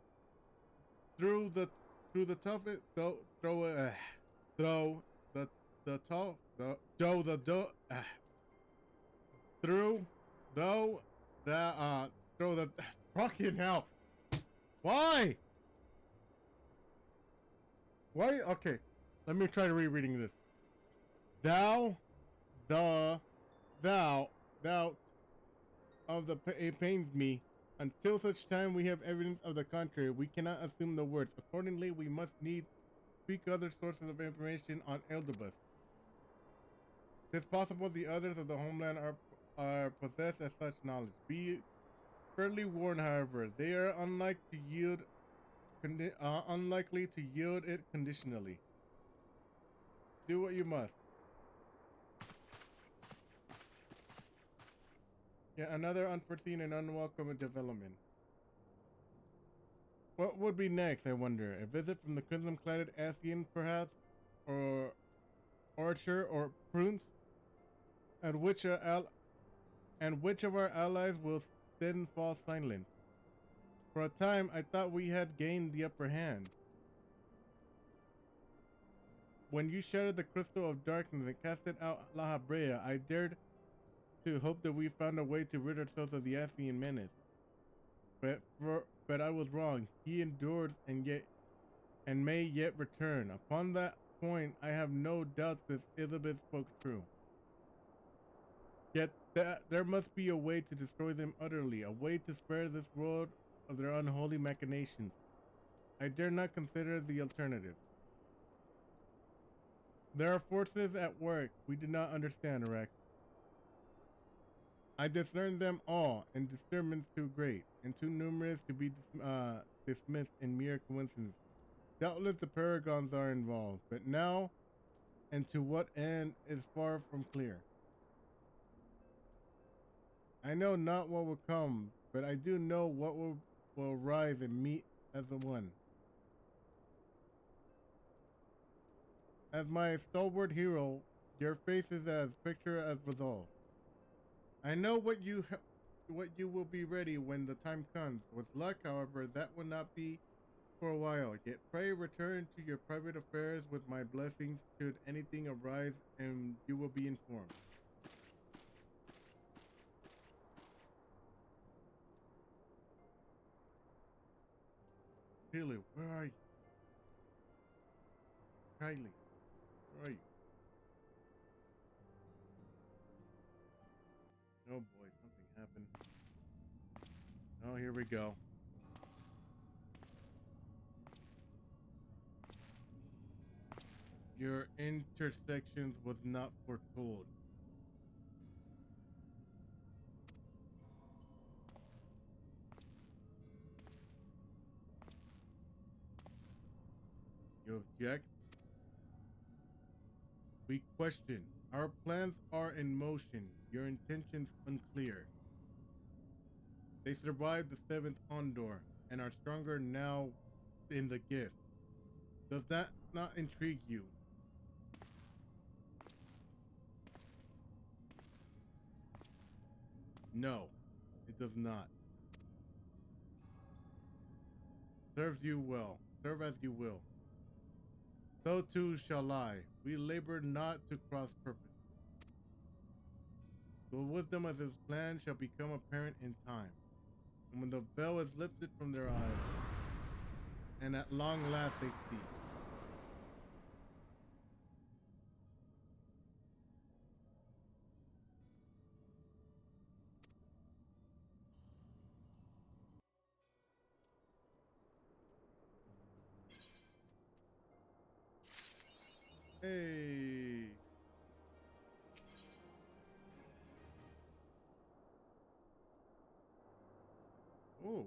through the toughest throw the tough through though the throw the fucking hell. Why? Okay, let me try rereading this. Thou of the it pains me. Until such time we have evidence of the contrary, we cannot assume the words. Accordingly, we must need seek other sources of information on Eldebus. It is possible the others of the homeland are possessed of such knowledge. Be fairly warned, however, they are unlikely to yield it conditionally. Do what you must. Yet another unforeseen and unwelcome development. What would be next, I wonder? A visit from the crimson-cladded Asian, perhaps? Or Archer or Prunes? And which of our allies will then fall silent? For a time, I thought we had gained the upper hand. When you shattered the crystal of darkness and casted out La Habrea, I dared to hope that we found a way to rid ourselves of the Asian menace. But I was wrong. He endured and may yet return. Upon that point, I have no doubt that Elizabeth spoke true. Yet there must be a way to destroy them utterly, a way to spare this world of their unholy machinations. I dare not consider the alternative. There are forces at work we do not understand, Rex. I discern them all in disturbance too great and too numerous to be dismissed in mere coincidence. Doubtless the paragons are involved, but now and to what end is far from clear. I know not what will come, but I do know what will rise and meet as the one. As my stalwart hero, your face is as picture as resolve. I know what you will be ready when the time comes. With luck, however, that will not be for a while. Yet pray return to your private affairs with my blessings should anything arise, and you will be informed. Kylie, where are you? Kylie, where are you? Oh boy, something happened. Oh, here we go. Your intersections was not foretold. You object? We question. Our plans are in motion. Your intentions unclear. They survived the 7th Ondor and are stronger now in the gift. Does that not intrigue you? No, it does not. Serves you well. Serve as you will. so too shall I. We labor not to cross purpose. The wisdom of his plan shall become apparent in time. And when the veil is lifted from their eyes, and at long last they see. Hey. Oh.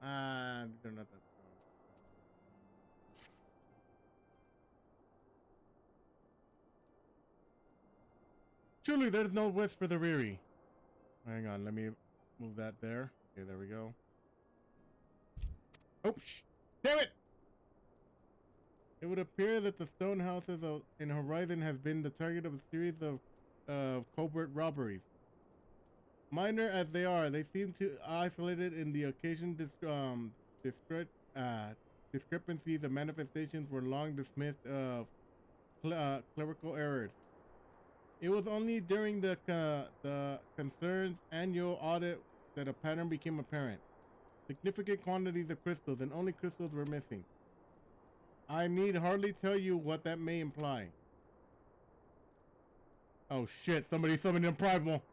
Ah, they're not that strong. Truly, there's no wish for the weary. Hang on, let me move that there. Okay, there we go. Oh, damn it! It would appear that the stone houses in Horizon has been the target of a series of covert robberies. Minor as they are, they seem to isolated in the occasion discrepancies and manifestations were long dismissed of clerical errors. It was only during the concern's annual audit that a pattern became apparent. Significant quantities of crystals, and only crystals were missing. I need hardly tell you what that may imply. Oh shit, somebody summoned in primal.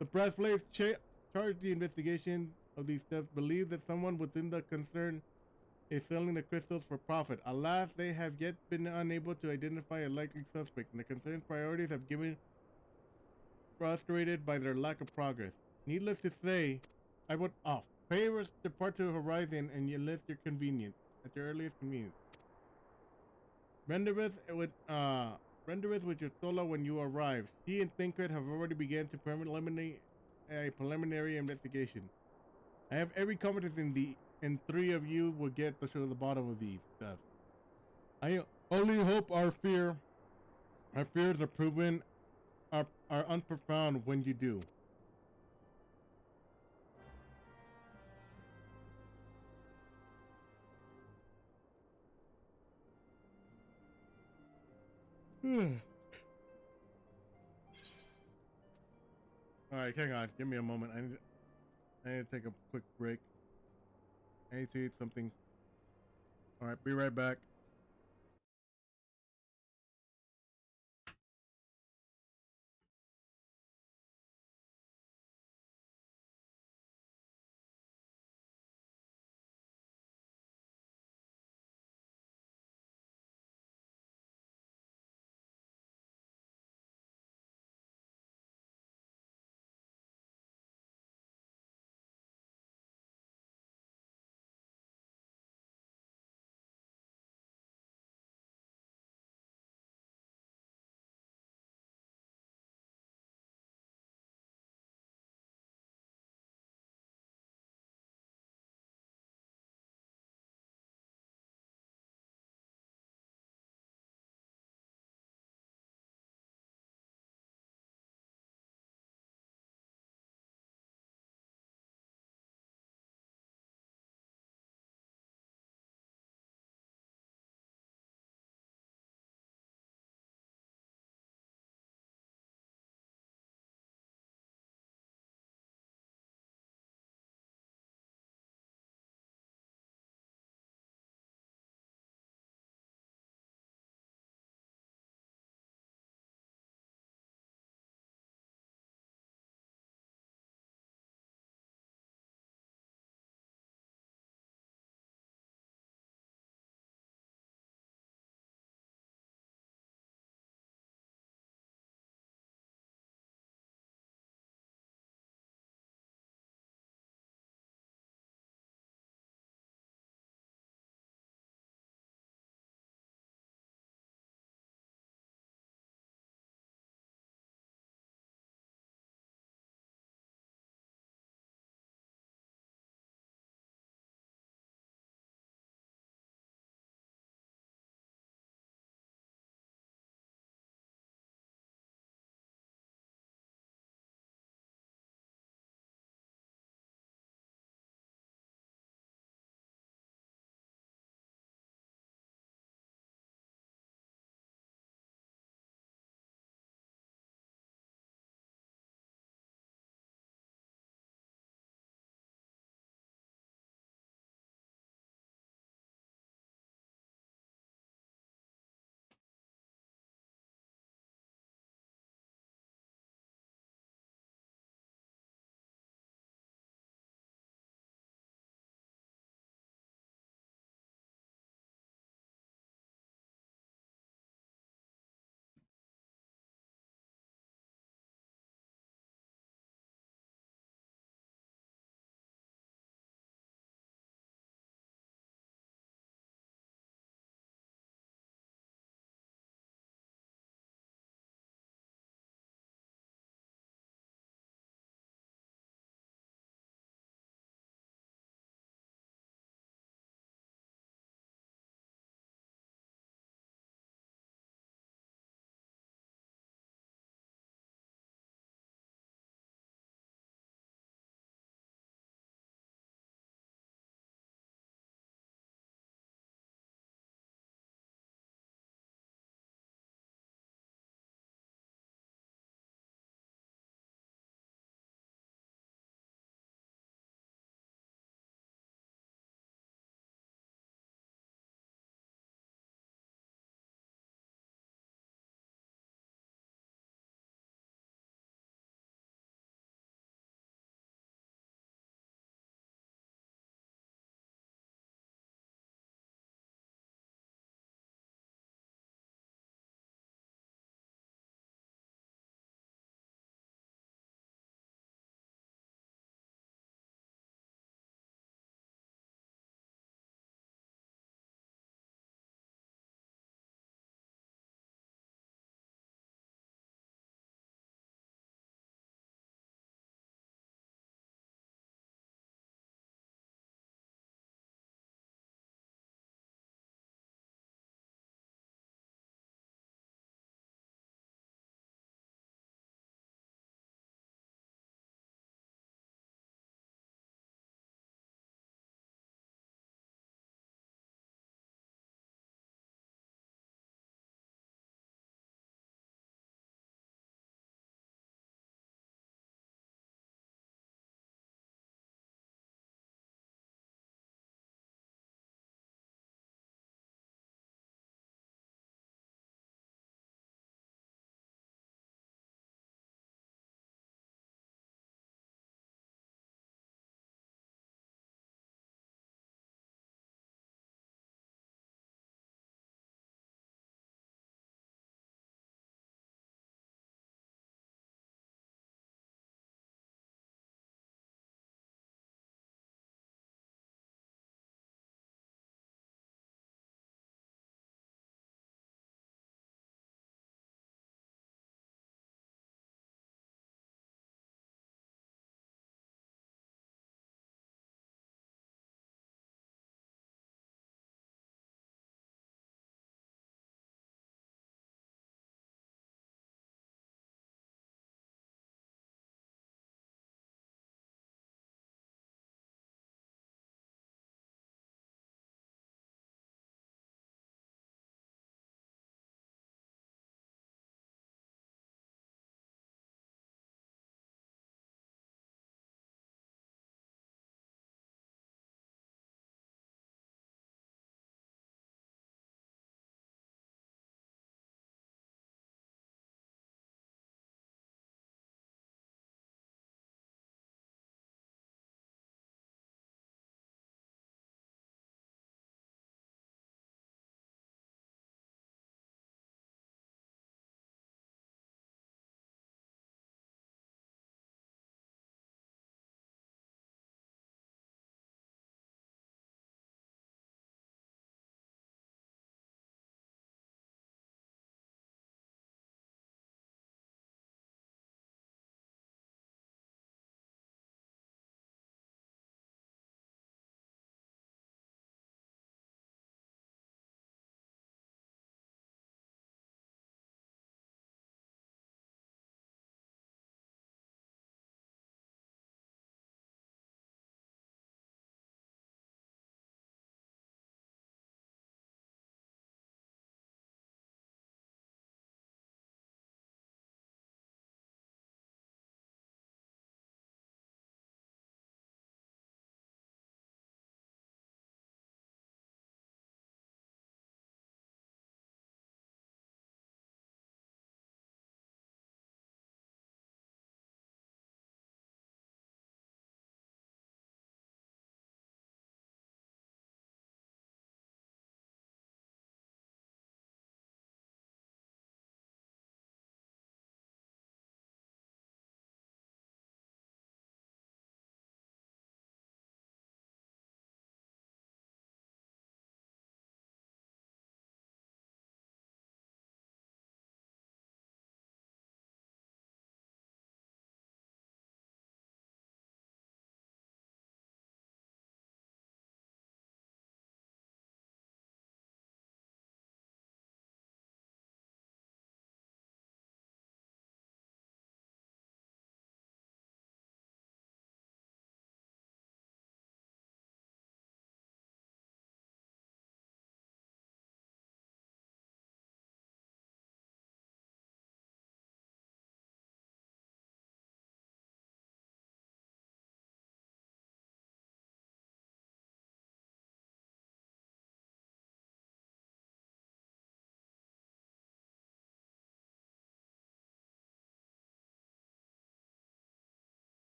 The brass blades charged the investigation of these steps, believe that someone within the concern is selling the crystals for profit. Alas, they have yet been unable to identify a likely suspect, and the concern's priorities have given frustrated by their lack of progress. Needless to say, I would favor depart to Horizon and enlist your convenience at your earliest convenience. Rendereth with your Sola when you arrive. She and Thinkred have already begun to a preliminary investigation. I have every confidence in three of you will get to the bottom of these stuff. I only hope our fears are proven are unprofound when you do. All right, hang on. Give me a moment. I need to take a quick break. I need to eat something. All right, be right back.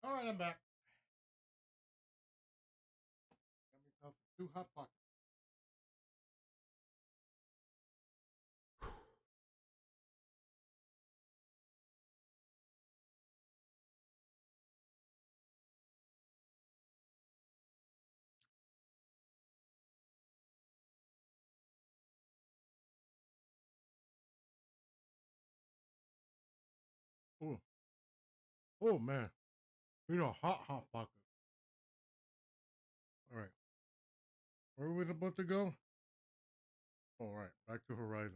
All right, I'm back. Got myself two hot pockets. Oh, oh man, you know, hot pocket. All right, where were we supposed to go? All right, back to Horizon.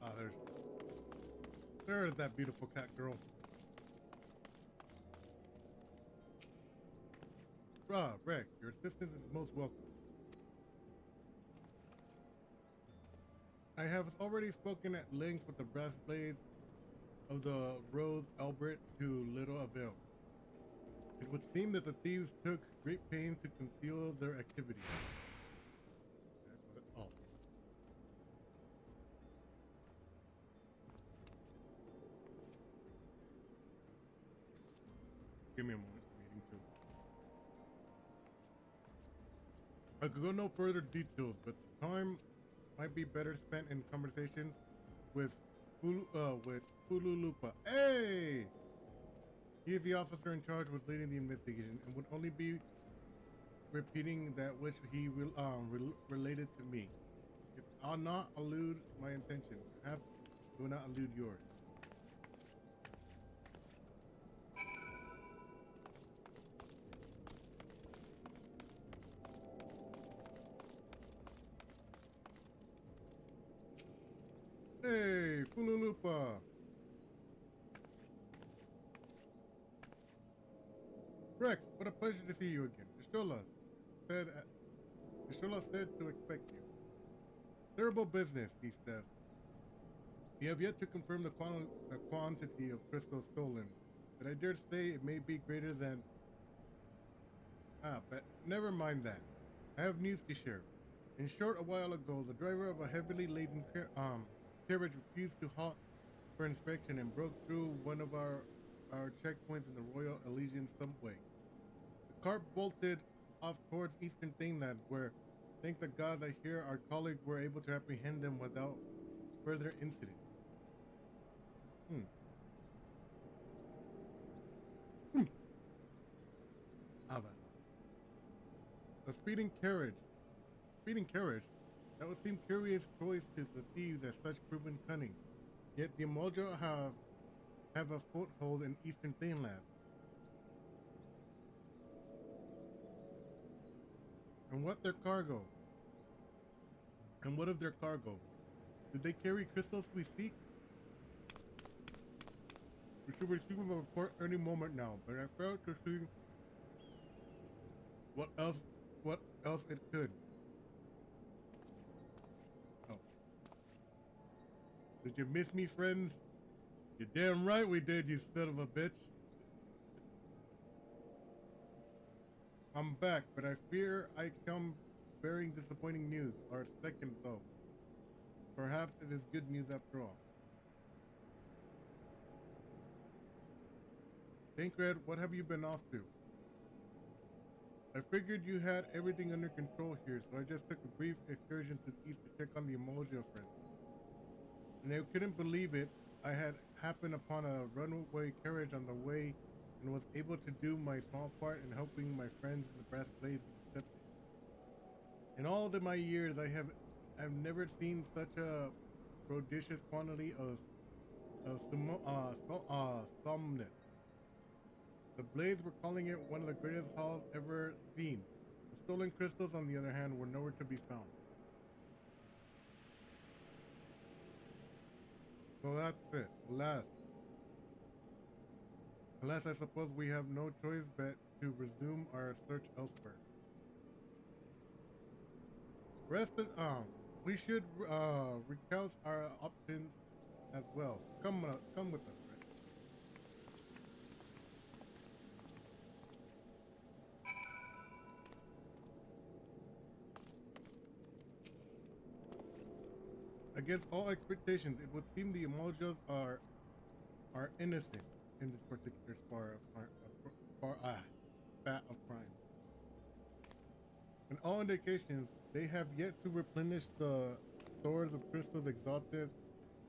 Ah, there's that beautiful cat girl. Rex, your assistance is most welcome. I have already spoken at length with the brass blades of the Rose Albert to little avail. It would seem that the thieves took great pains to conceal their activities. Oh, give me a moment. I'm reading too. I could go no further details, but time might be better spent in conversation with Fululupa. Hey! He is the officer in charge with leading the investigation and would only be repeating that which he related to me. If I'll not elude my intention, perhaps do not elude yours. Hey, Fululupa! Rex, what a pleasure to see you again. Said, Ishola said to expect you. Terrible business, he says. We have yet to confirm the quantity of crystal stolen, but I dare say it may be greater than. But never mind that. I have news to share. In short, a while ago, the driver of a heavily laden carriage refused to halt for inspection and broke through one of our checkpoints in the Royal Elysian subway. The car bolted off towards Eastern Thingland, where, thank the gods, I hear our colleagues were able to apprehend them without further incident. Hmm. Hmm. Ah, the speeding carriage, that would seem curious choice to the thieves as such proven cunning. Yet the Mojo have a foothold in Eastern Thingland. And what their cargo? And what of their cargo? Did they carry crystals we seek? We should receive a report any moment now, but I fail to see what else what else it could. Oh. Did you miss me, friends? You're damn right we did, you son of a bitch. I'm back, but I fear I come bearing disappointing news, or second though. Perhaps it is good news after all. Tancred, what have you been off to? I figured you had everything under control here, so I just took a brief excursion to the east to check on the Emulsia friend. And I couldn't believe it. I had happened upon a runaway carriage on the way and was able to do my small part in helping my friends in the brass blades accept it. In all of my years, I've never seen such a prodigious quantity of somnus. The blades were calling it one of the greatest hauls ever seen. The stolen crystals, on the other hand, were nowhere to be found. So that's it. Last. Unless I suppose we have no choice but to resume our search elsewhere. We should recount our options as well. Come with us, Red. Against all expectations, it would seem the Emojos are innocent in this particular spat of crime. In all indications, they have yet to replenish the stores of crystals exalted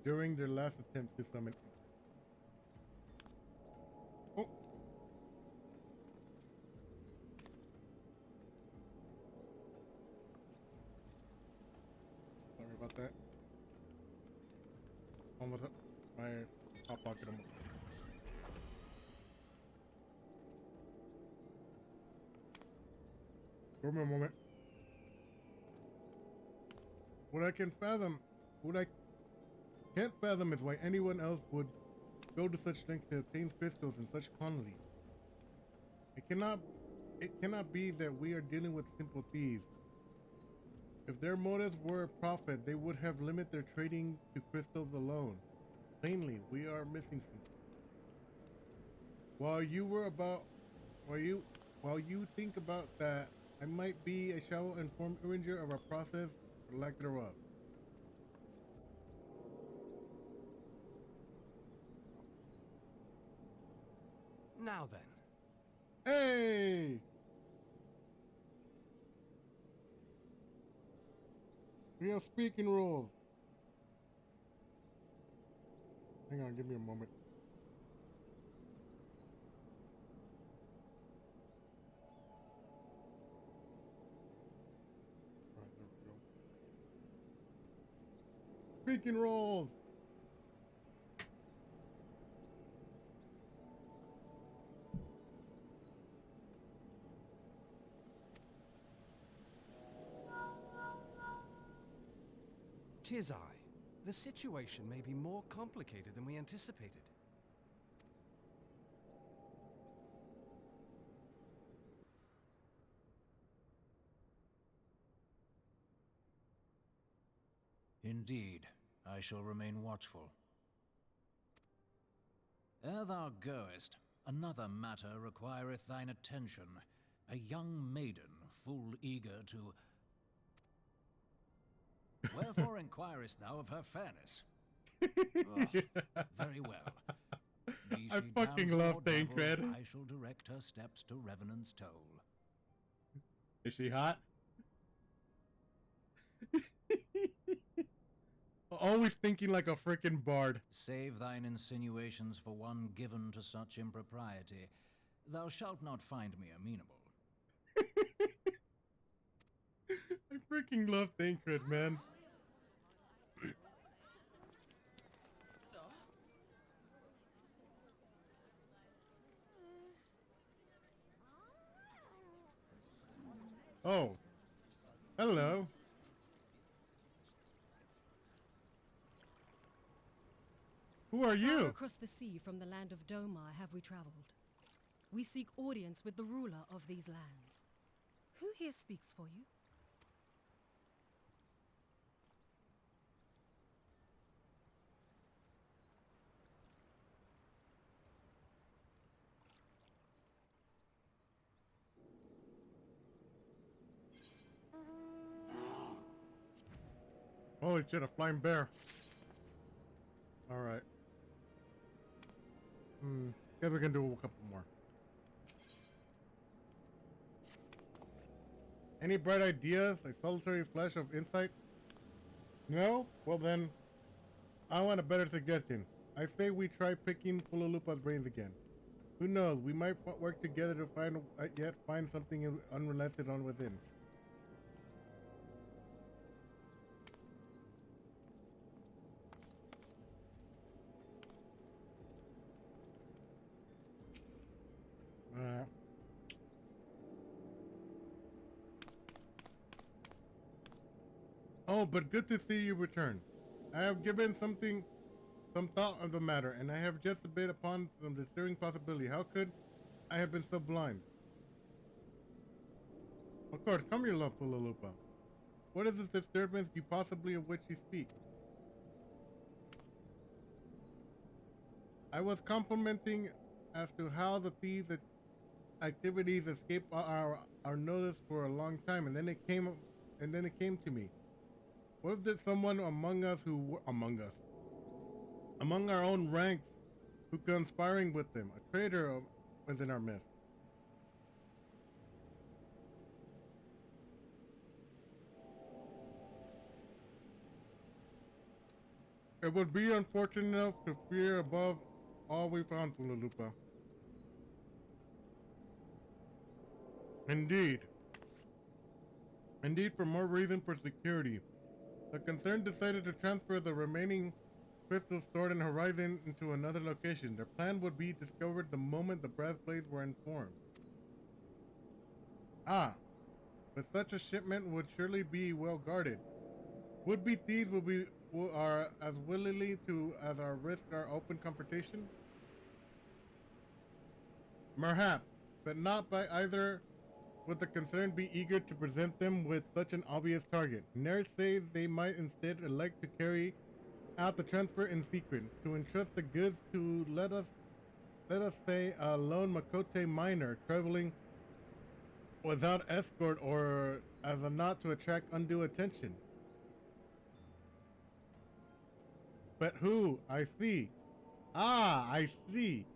during their last attempts to summon. Oh. Sorry about that. Almost my hot pocket almost. Give me a moment. What I can't fathom is why anyone else would go to such lengths to obtain crystals in such quantity. It cannot be that we are dealing with simple thieves. If their motives were profit, they would have limited their trading to crystals alone. Plainly, we are missing something. While you think about that, I might be a shallow informed arranger of our process or lack thereof. Now then. Hey! We have speaking rules. Hang on, give me a moment. Alright, there we go. Speaking rules. Tis I. The situation may be more complicated than we anticipated. Indeed, I shall remain watchful. Ere thou goest, another matter requireth thine attention. A young maiden, full eager to... Wherefore inquirest thou of her fairness? Oh, very well. Be I she fucking damsel love or devil, Tancred. I shall direct her steps to Revenant's Toll. Is she hot? Always thinking like a freaking bard. Save thine insinuations for one given to such impropriety. Thou shalt not find me amenable. I freaking love Tancred, man. Oh. Hello. Who are Far you? across the sea from the land of Domar have we traveled. We seek audience with the ruler of these lands. Who here speaks for you? Holy shit, a flying bear. Alright. Guess we can do a couple more. Any bright ideas? A solitary flash of insight? No? Well then, I want a better suggestion. I say we try picking Fululupa's brains again. Who knows? We might work together to find something unrelented on within. Oh, but good to see you return. I have given something some thought of the matter, and I have just a bit upon some disturbing possibility. How could I have been so blind? Of course, come your love, Lupa. What is this disturbance you possibly of which you speak? I was complimenting as to how the thieves' activities escaped our notice for a long time, and then it came to me. What if there's someone among our own ranks, who conspiring with them? A traitor was in our midst. It would be unfortunate enough to fear above all we found, Lupa. Indeed, for more reason for security. The concern decided to transfer the remaining crystals stored in Horizon into another location. Their plan would be discovered the moment the brass blades were informed. But such a shipment would surely be well guarded. Would-be thieves are as willingly to as our risk our open confrontation? Perhaps, but not by either would the concerned be eager to present them with such an obvious target. Nares says they might instead elect to carry out the transfer in secret, to entrust the goods to, let us say, a lone Makote miner traveling without escort, or as a not to attract undue attention. But who? I see. I see.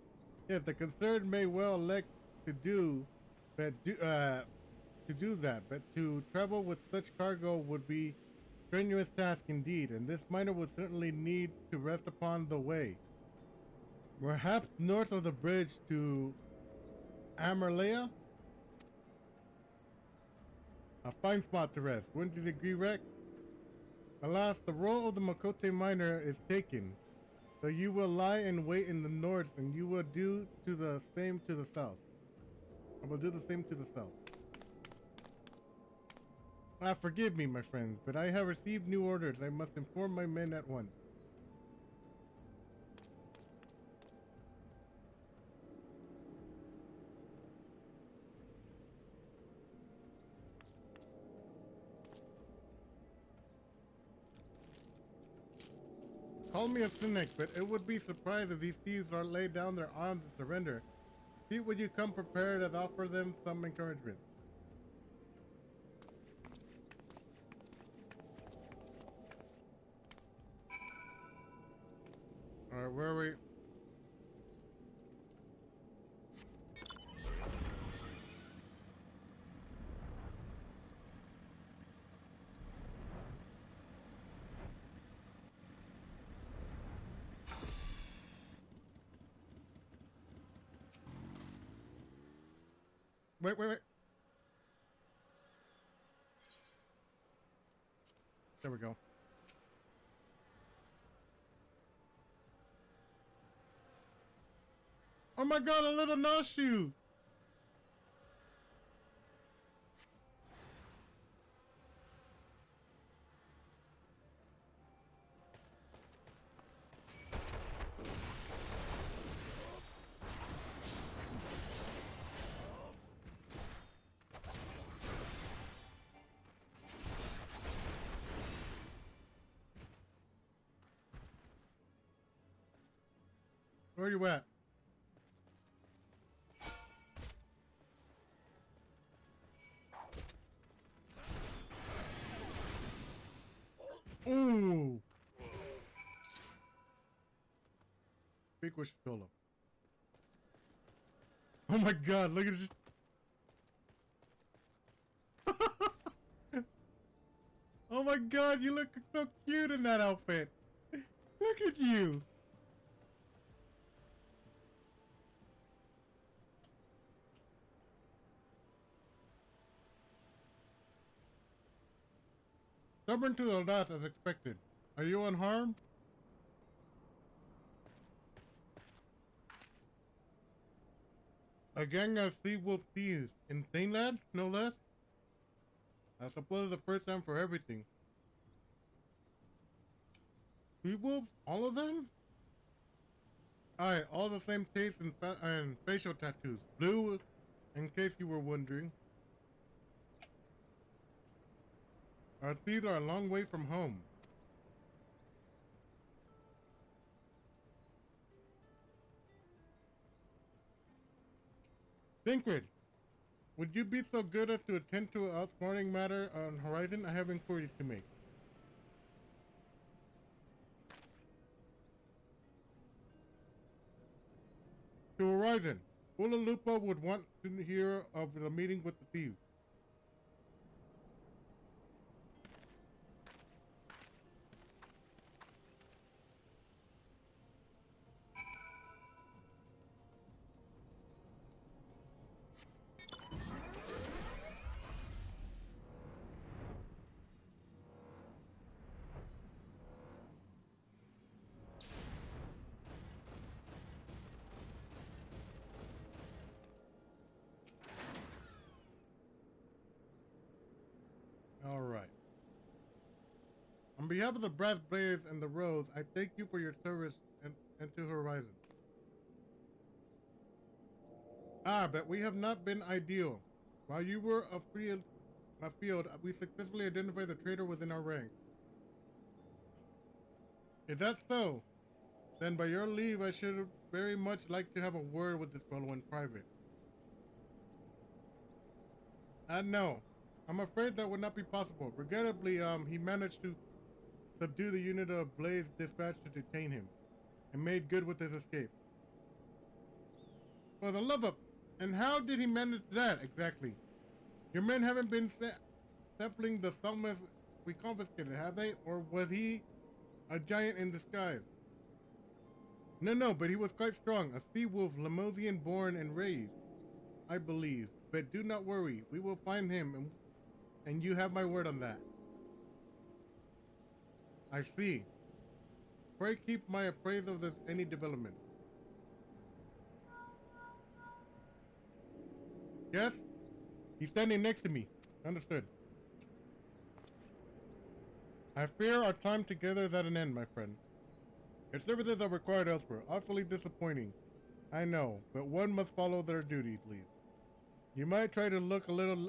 Yes, the concerned may well elect to do that, but to travel with such cargo would be strenuous task indeed, and this miner would certainly need to rest upon the way. Perhaps north of the bridge to Amarlea? A fine spot to rest. Wouldn't you agree, Rex? Alas, the role of the Makote miner is taken, so you will lie in wait in the north, and you will do the same to the south. I will do the same to the south. Forgive me, my friends, but I have received new orders. I must inform my men at once. Call me a cynic, but it would be surprised if these thieves are lay down their arms and surrender. See, would you come prepared as offer them some encouragement? Alright, where are we? Wait. There we go. Oh my god, a little no-shoe! Where you at? Ooh! Big wish solo. Oh my god, look at this. Oh my god, you look so cute in that outfit. Look at you. Stubborn to the last as expected. Are you unharmed? A gang of sea-wolf thieves. Insane lads, no less? I suppose it's the first time for everything. Sea-wolves? All of them? Aye, all the same taste and facial tattoos. Blue, in case you were wondering. Our thieves are a long way from home. Thinkrid, would you be so good as to attend to an outsmarting matter on Horizon? I have inquiries to make. To Horizon, Lupa would want to hear of the meeting with the thieves. All right. On behalf of the Brass Blaze and the Rose, I thank you for your service and to Horizon. Ah, but we have not been ideal. While you were afield, we successfully identified the traitor within our ranks. If that's so, then by your leave, I should very much like to have a word with this fellow in private. No, I'm afraid that would not be possible. Regrettably, he managed to subdue the unit of Blaze dispatch to detain him, and made good with his escape. For the love of... And how did he manage that, exactly? Your men haven't been sampling the Thelmas we confiscated, have they? Or was he a giant in disguise? No, but he was quite strong. A sea wolf, Lemosian born and raised, I believe. But do not worry, we will find him, and you have my word on that. I see. Pray keep my appraisal of this any development. Yes? He's standing next to me. Understood. I fear our time together is at an end, my friend. Your services are required elsewhere. Awfully disappointing. I know, but one must follow their duty, please. You might try to look a little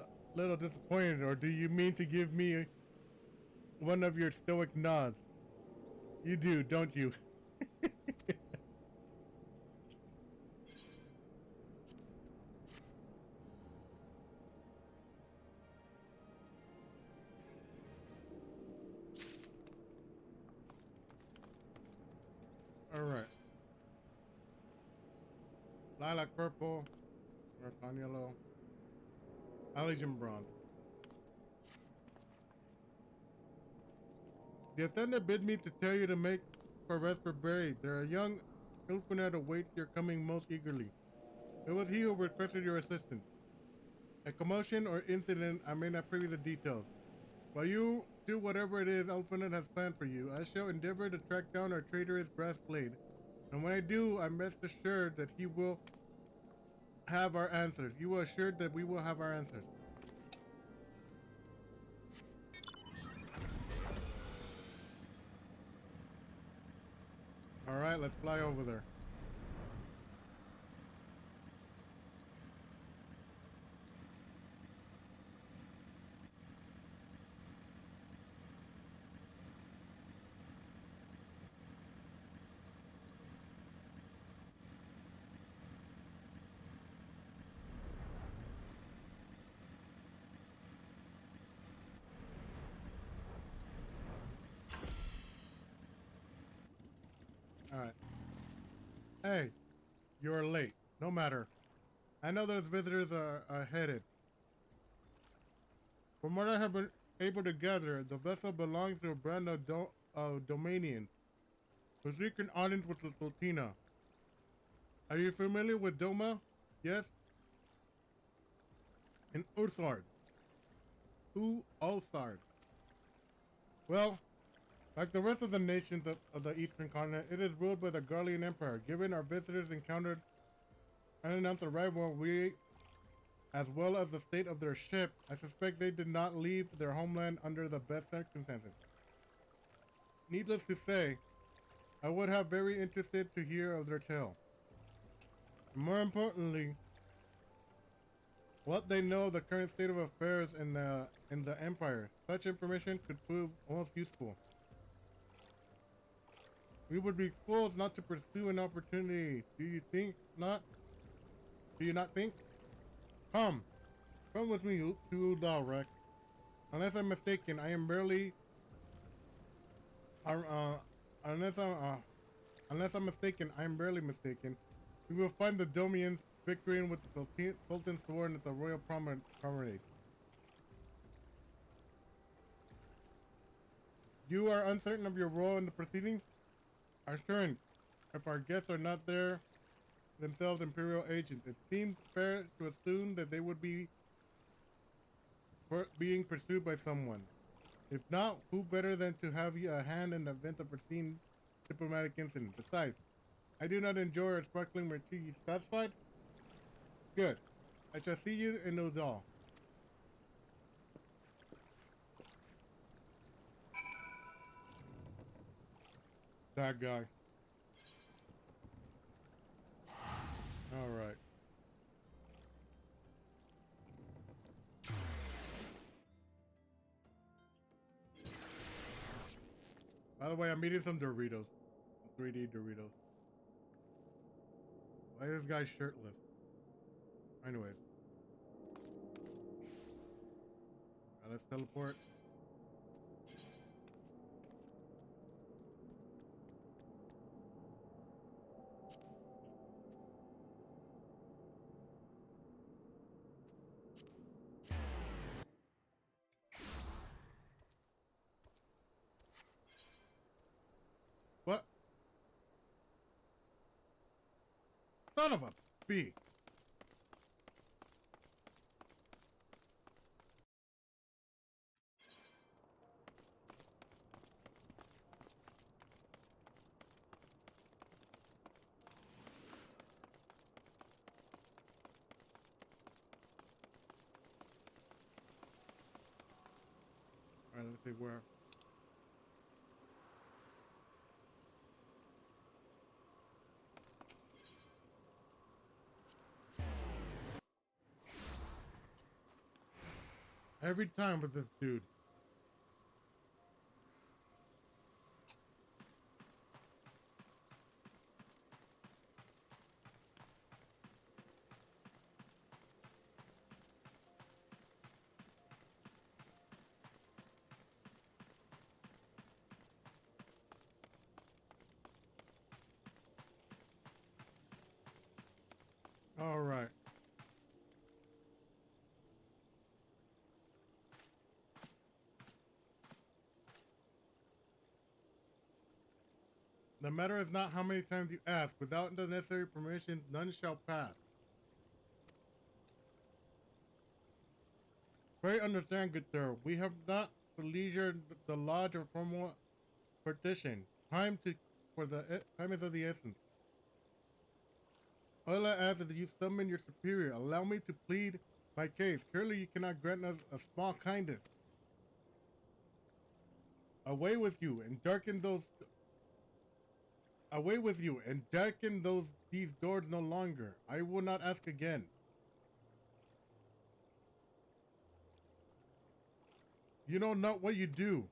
disappointed, or do you mean to give me one of your stoic nods? You do, don't you? Alright. Lilac purple, Marathon yellow, Alligen bronze. The attendant bid me to tell you to make for Vesper Berry. There are young Ilfunet awaits your coming most eagerly. It was he who requested your assistance. A commotion or incident, I may not preview the details. While you do whatever it is Ilfunet has planned for you, I shall endeavor to track down our traitorous brass blade. And when I do, I'm rest assured that he will have our answers. You are assured that we will have our answers. Alright, let's fly over there. Alright. Hey, you're late. No matter. I know those visitors are headed. From what I have been able to gather, the vessel belongs to a brand of Domanians who seek an audience with the Sultina. Are you familiar with Doma? Yes? And Ursard. Ulsard. Well, like the rest of the nations of the Eastern Continent, it is ruled by the Garlean Empire. Given our visitors encountered unannounced arrival, as well as the state of their ship, I suspect they did not leave their homeland under the best circumstances. Needless to say, I would have very interested to hear of their tale. More importantly, what they know of the current state of affairs in the Empire. Such information could prove most useful. We would be fools not to pursue an opportunity. Do you think not? Do you not think? Come with me to Dalrek. Unless I'm mistaken, I am barely. Unless I'm mistaken, I am barely mistaken. We will find the Domians bickering with the Sultan's sword at the royal promenade. You are uncertain of your role in the proceedings? Assurance, if our guests are not there themselves Imperial agents, it seems fair to assume that they would be being pursued by someone. If not, who better than to have you a hand in the event of foreseen diplomatic incident? Besides, I do not enjoy a sparkling martini. Satisfied? Good. I shall see you in Ozal. That guy. All right. By the way, I'm eating some Doritos. 3D Doritos. Why is this guy shirtless? Anyways. Let's teleport. What? Son of a bee. Alright, let's see where. Every time with this dude. All right. The matter is not how many times you ask. Without the necessary permission, none shall pass. Pray understand, good sir. We have not the leisure, the lodge, or formal partition. Time is of the essence. All I ask is that you summon your superior. Allow me to plead my case. Surely you cannot grant us a small kindness. Away with you and darken those. Away with you and darken these doors no longer. I will not ask again. You know not what you do.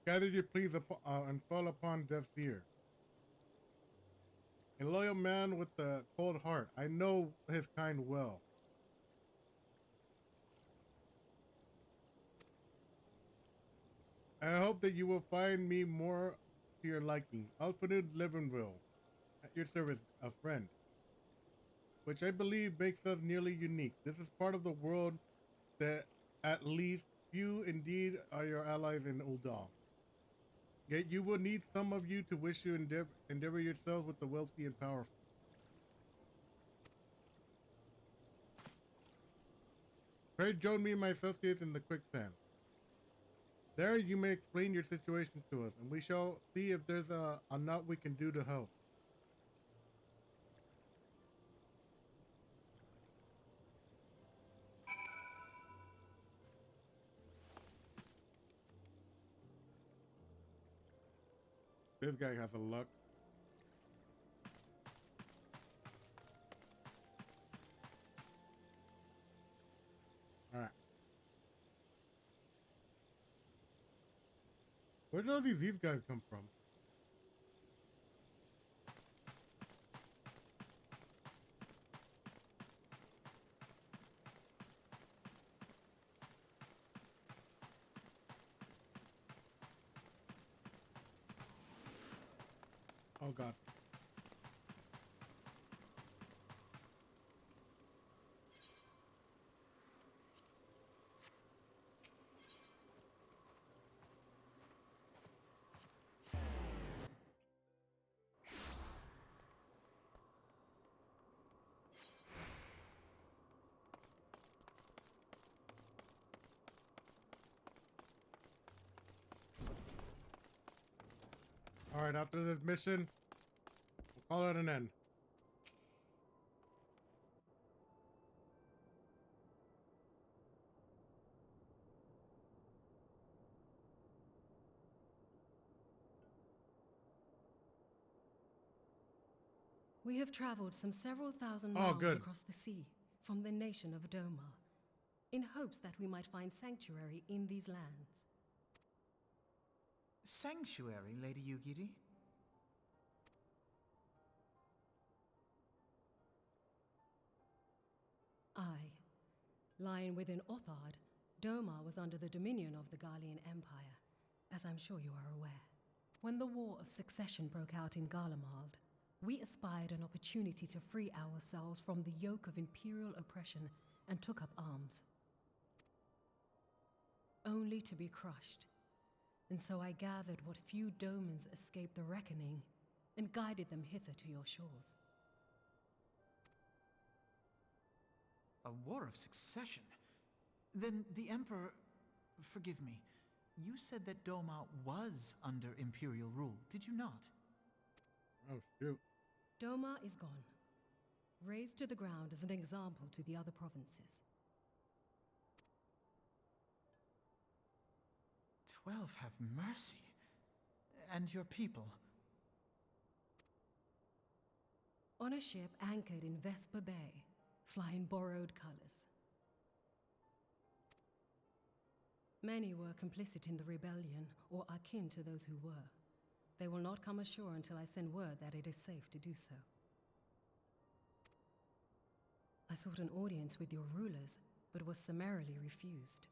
Gather your pleas and fall upon deaf's ear. A loyal man with a cold heart. I know his kind well. I hope that you will find me more to your liking. Alfred Levenville, at your service, a friend. Which I believe makes us nearly unique. This is part of the world that at least few indeed are your allies in Uldal. Yet you will need some of you to wish to endeavor yourselves with the wealthy and powerful. Pray join me and my associates in the quicksand. There you may explain your situation to us, and we shall see if there's a knot we can do to help. This guy has a luck. All right. Where did all these guys come from? Oh God. All right, after this mission, we'll call it an end. We have traveled some several thousand Oh, miles good. across the sea from the nation of Doma, in hopes that we might find sanctuary in these lands. Sanctuary, Lady Yugiri? Aye. Lying within Othard, Doma was under the dominion of the Garlean Empire, as I'm sure you are aware. When the War of Succession broke out in Garlemald, we espied an opportunity to free ourselves from the yoke of imperial oppression and took up arms. Only to be crushed. And so I gathered what few Domans escaped the reckoning and guided them hither to your shores. A war of succession? Then the Emperor... Forgive me. You said that Doma was under Imperial rule, did you not? Oh, shoot. Doma is gone. Razed to the ground as an example to the other provinces. 12 have mercy. And your people? On a ship anchored in Vesper Bay, flying borrowed colors. Many were complicit in the rebellion, or akin to those who were. They will not come ashore until I send word that it is safe to do so. I sought an audience with your rulers, but was summarily refused.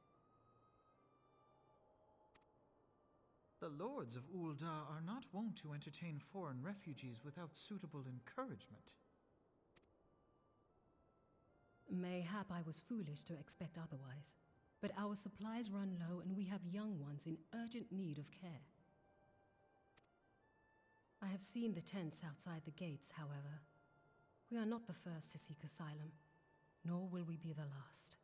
The lords of Ul'dah are not wont to entertain foreign refugees without suitable encouragement. Mayhap I was foolish to expect otherwise, but our supplies run low and we have young ones in urgent need of care. I have seen the tents outside the gates, however. We are not the first to seek asylum, nor will we be the last.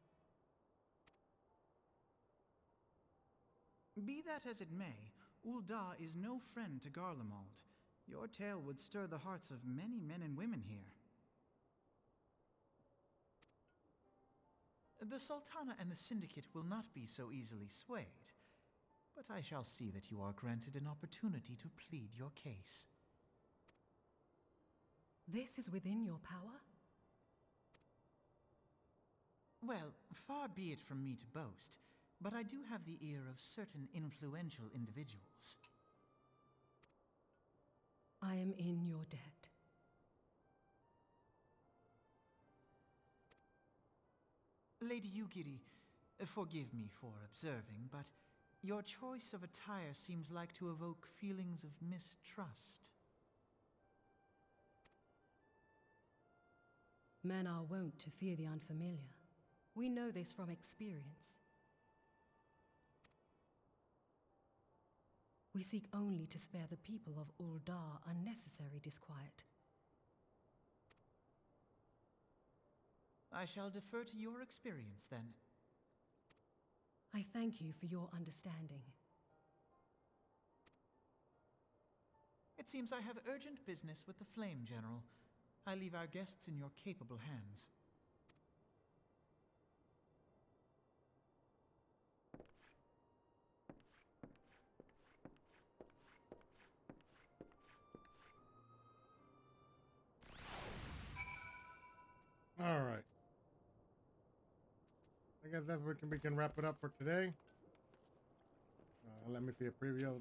Be that as it may, Ul'dah is no friend to Garlemald. Your tale would stir the hearts of many men and women here. The Sultana and the Syndicate will not be so easily swayed, but I shall see that you are granted an opportunity to plead your case. This is within your power? Well, far be it from me to boast, but I do have the ear of certain influential individuals. I am in your debt. Lady Yugiri, forgive me for observing, but your choice of attire seems like to evoke feelings of mistrust. Men are wont to fear the unfamiliar. We know this from experience. We seek only to spare the people of Ul'dah unnecessary disquiet. I shall defer to your experience, then. I thank you for your understanding. It seems I have urgent business with the Flame General. I leave our guests in your capable hands. guess that's where we can wrap it up for today. Let me see a preview.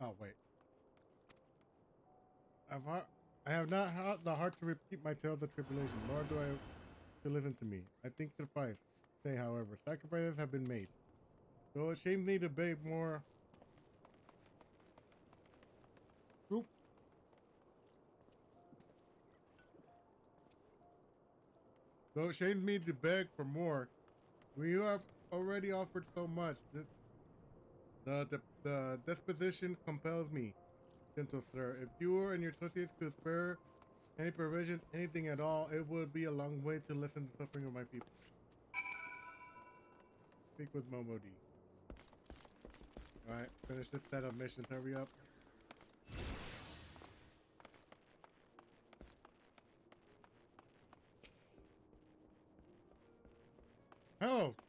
Oh wait, I have not had the heart to repeat my tales of tribulation, nor do I to listen to me. I think suffice. Say, however, sacrifices have been made. So it shames me to beg more. Oop. Though it shames me to beg for more, when you have already offered so much, the disposition compels me, gentle sir. If you and your associates could spare any provisions, anything at all, it would be a long way to lessen the suffering of my people. Speak with Momo D. Alright, finish this set of missions. Hurry up. Help!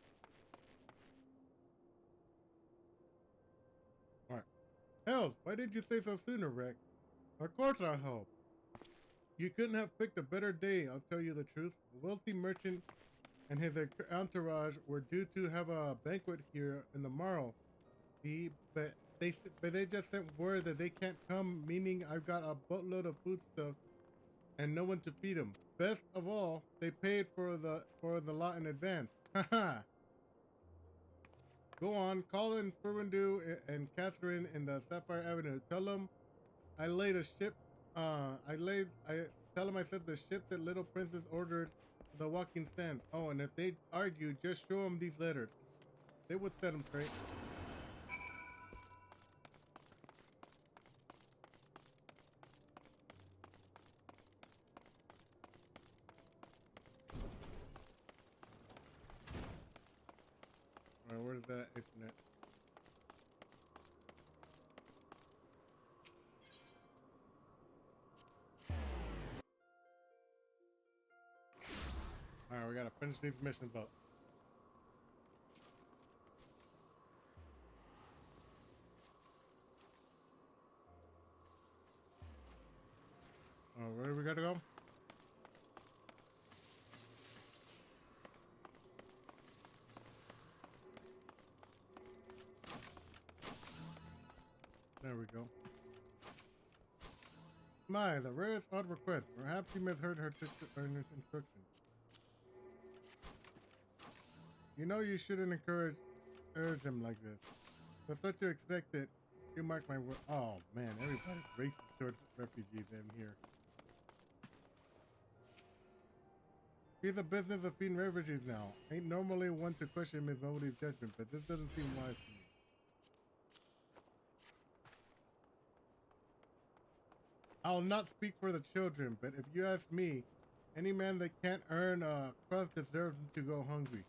Alright. Hells, why did you say so sooner, Rex? Of course I'll help. You couldn't have picked a better day, I'll tell you the truth. A wealthy merchant and his entourage were due to have a banquet here in the morrow. But they just sent word that they can't come, meaning I've got a boatload of foodstuffs and no one to feed them. Best of all, they paid for the lot in advance. Haha. Go on, call in Furwindu and Catherine in the Sapphire Avenue. Tell them I laid a ship. Tell them I said the ship that Little Princess ordered the Walking Sands. Oh, and if they argue, just show them these letters. They would set them straight. Alright, where's that internet? Alright, we gotta finish these missions up. Where do we gotta go? There we go. My, the rarest odd request. Perhaps you misheard her instructions. You know you shouldn't urge him like this. That's what you expected. You mark my word. Oh man, everybody's racist towards refugees in here. He's a business of feeding refugees now. Ain't normally one to question Miss Mody's judgment, but this doesn't seem wise to me. I'll not speak for the children, but if you ask me, any man that can't earn a crust deserves to go hungry.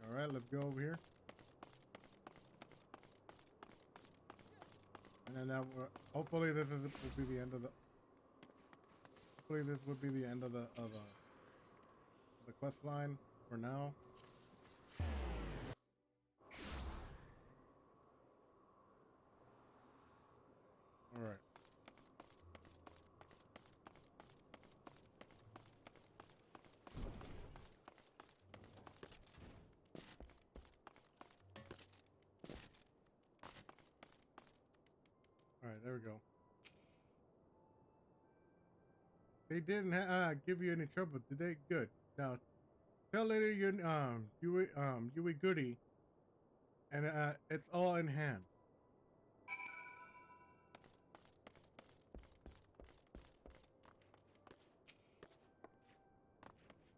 Alright, let's go over here. And then that hopefully this will be the end of the the quest line for now. Alright. Alright, there we go. They didn't give you any trouble, did they? Good. Now, tell Lady Yui Goody, and it's all in hand.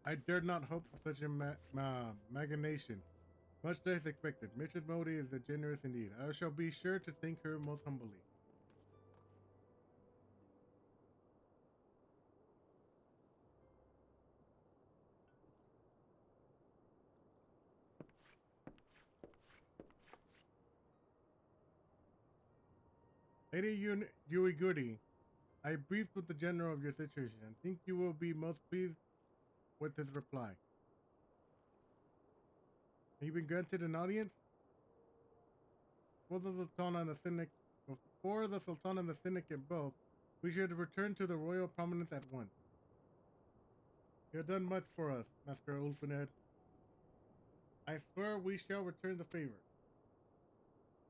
I dared not hope for such a machination. Much less expected. Mistress Modi is generous indeed. I shall be sure to thank her most humbly. Lady Yui Goody, I briefed with the general of your situation and think you will be most pleased with his reply. Have you been granted an audience? Before the Sultan and the Syndicate both, we should return to the royal prominence at once. You have done much for us, Master Ulfined. I swear we shall return the favor.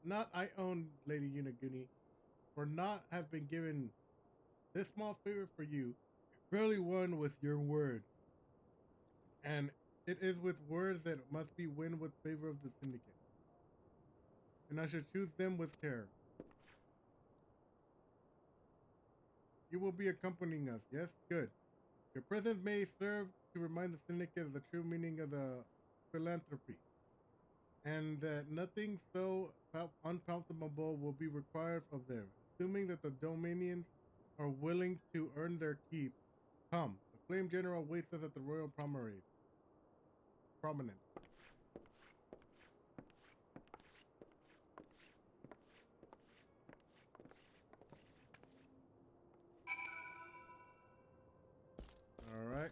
Not I own, Lady Uniguni, for not have been given this small favor for you, fairly won with your word. And it is with words that must be won with favor of the syndicate. And I should choose them with care. You will be accompanying us, yes? Good. Your presence may serve to remind the syndicate of the true meaning of the philanthropy, and that nothing so unpalatable will be required of them, assuming that the Dominions are willing to earn their keep. Come, the Flame General waits us at the Royal Promenade. All right.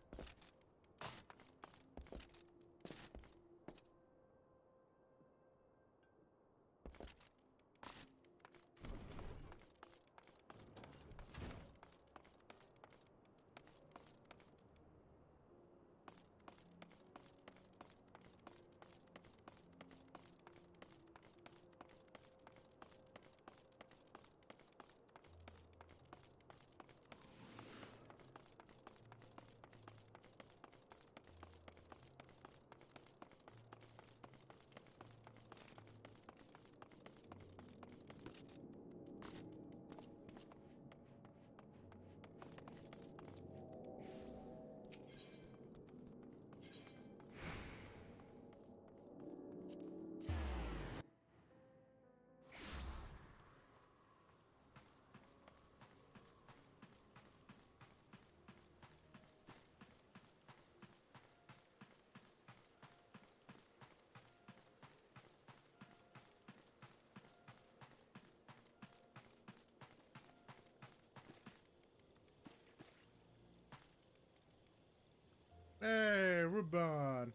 Hey, Ruban.